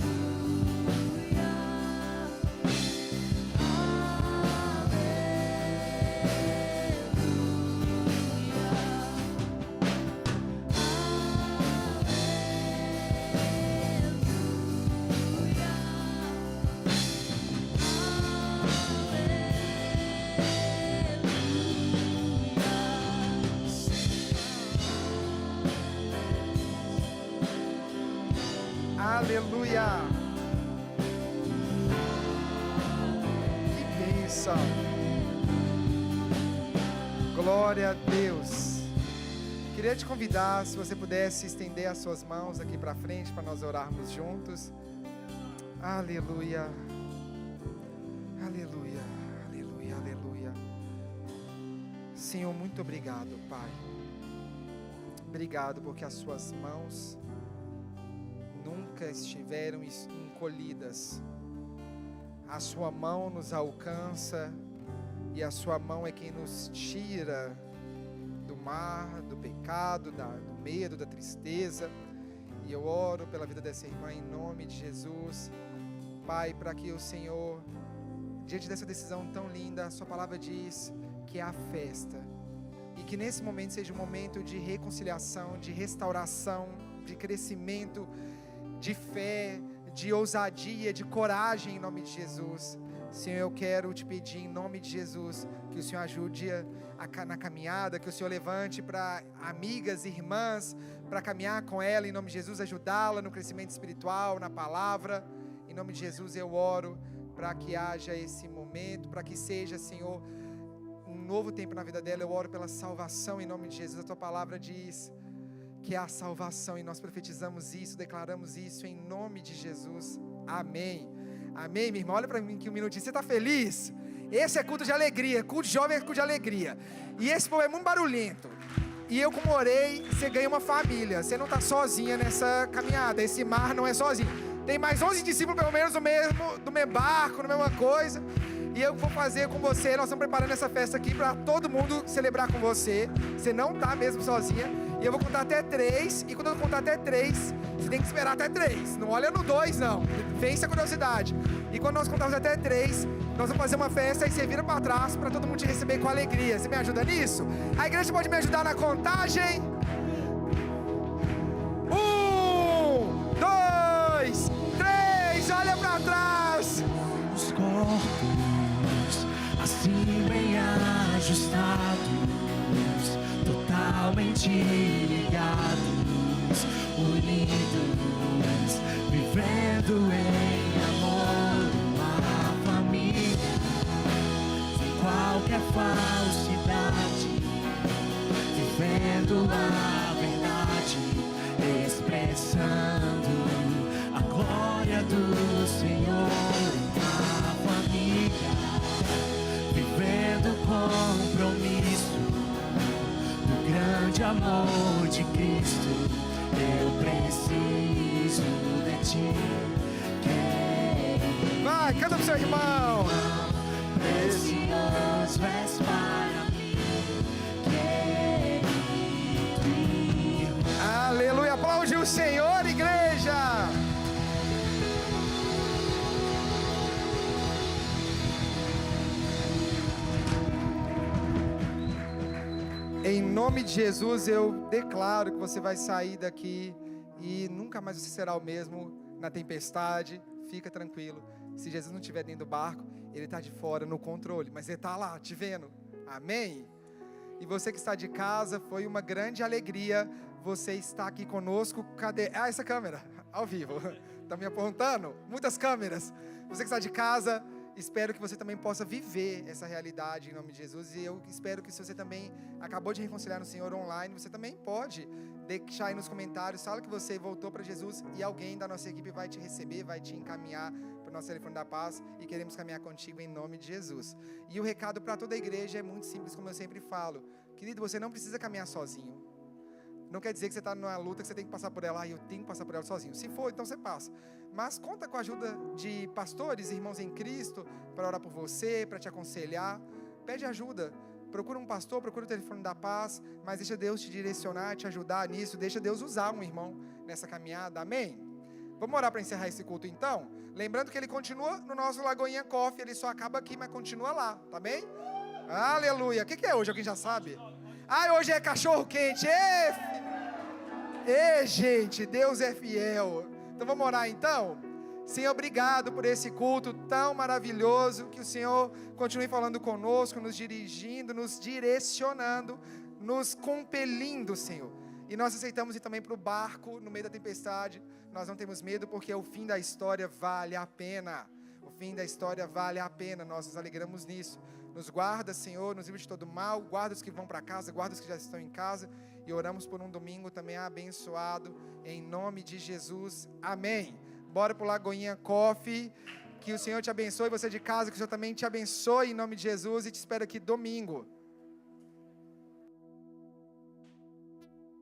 Aleluia. Que bênção. Glória a Deus. Queria te convidar, se você pudesse estender as suas mãos aqui para frente para nós orarmos juntos. Aleluia. Aleluia. Aleluia. Aleluia. Senhor, muito obrigado, Pai. Obrigado porque as suas mãos nunca estiveram encolhidas. A sua mão nos alcança e a sua mão é quem nos tira do mar, do pecado, do medo, da tristeza. E eu oro pela vida dessa irmã em nome de Jesus, Pai, para que o Senhor, diante dessa decisão tão linda, a sua palavra diz que é a festa, e que nesse momento seja um momento de reconciliação, de restauração, de crescimento, de fé, de ousadia, de coragem em nome de Jesus. Senhor, eu quero te pedir em nome de Jesus que o Senhor ajude na caminhada, que o Senhor levante para amigas, irmãs, para caminhar com ela em nome de Jesus, ajudá-la no crescimento espiritual, na palavra. Em nome de Jesus eu oro para que haja esse momento, para que seja, Senhor, um novo tempo na vida dela. Eu oro pela salvação em nome de Jesus. A tua palavra diz que é a salvação e nós profetizamos isso, declaramos isso em nome de Jesus. Amém. Amém, minha irmã? Olha para mim aqui um minutinho. Você está feliz? Esse é culto de alegria. Culto de jovem é culto de alegria. E esse povo é muito barulhento. E eu, como orei, você ganha uma família. Você não está sozinha nessa caminhada. Esse mar não é sozinho. Tem mais 11 discípulos, pelo menos, do mesmo barco, na mesma coisa. E eu vou fazer com você. Nós estamos preparando essa festa aqui para todo mundo celebrar com você. Você não está mesmo sozinha. E eu vou contar até 3. E quando eu contar até 3, você tem que esperar até 3. Não olha no 2, não. Vence a curiosidade. E quando nós contarmos até 3, nós vamos fazer uma festa e você vira para trás para todo mundo te receber com alegria. Você me ajuda nisso? A igreja pode me ajudar na contagem? 1, 2, 3. Olha para trás. Os corpos assim bem ajustados, totalmente ligados, unidos, vivendo em amor, uma família, sem qualquer falsidade, vivendo a verdade, expressando a glória do Senhor. Uma família, vivendo compromisso do grande amor de Cristo. Eu preciso de ti. Vai, canta pro seu irmão. Precioso és para mim, querido. Aleluia. Aplaude o Senhor, igreja. Em nome de Jesus, eu declaro que você vai sair daqui e nunca mais você será o mesmo na tempestade. Fica tranquilo. Se Jesus não estiver dentro do barco, Ele está de fora no controle, mas Ele está lá, te vendo. Amém? E você que está de casa, foi uma grande alegria você estar aqui conosco. Cadê? Ah, essa câmera, ao vivo. Está me apontando? Muitas câmeras. Você que está de casa, espero que você também possa viver essa realidade em nome de Jesus. E eu espero que se você também acabou de reconciliar no Senhor online, você também pode deixar aí nos comentários, fala que você voltou para Jesus e alguém da nossa equipe vai te receber, vai te encaminhar para o nosso telefone da paz e queremos caminhar contigo em nome de Jesus. E o recado para toda a igreja é muito simples, como eu sempre falo. Querido, você não precisa caminhar sozinho. Não quer dizer que você está numa luta que você tem que passar por ela. Eu tenho que passar por ela sozinho. Se for, então você passa. Mas conta com a ajuda de pastores, irmãos em Cristo, para orar por você, para te aconselhar. Pede ajuda. Procura um pastor, procura o telefone da paz, mas deixa Deus te direcionar, te ajudar nisso. Deixa Deus usar um irmão nessa caminhada. Amém? Vamos orar para encerrar esse culto então? Lembrando que ele continua no nosso Lagoinha Coffee. Ele só acaba aqui, mas continua lá. Tá bem? Aleluia. O que é hoje? Alguém já sabe? Ah, hoje é cachorro quente. Gente, Deus é fiel. Então vamos orar então? Senhor, obrigado por esse culto tão maravilhoso. Que o Senhor continue falando conosco, nos dirigindo, nos direcionando, nos compelindo, Senhor. E nós aceitamos ir também para o barco no meio da tempestade. Nós não temos medo porque o fim da história vale a pena. O fim da história vale a pena. Nós nos alegramos nisso. Nos guarda, Senhor, nos livra de todo mal. Guarda os que vão para casa, guarda os que já estão em casa. E oramos por um domingo também abençoado. Em nome de Jesus. Amém. Bora pro Lagoinha Coffee. Que o Senhor te abençoe. Você de casa, que o Senhor também te abençoe em nome de Jesus. E te espero aqui domingo.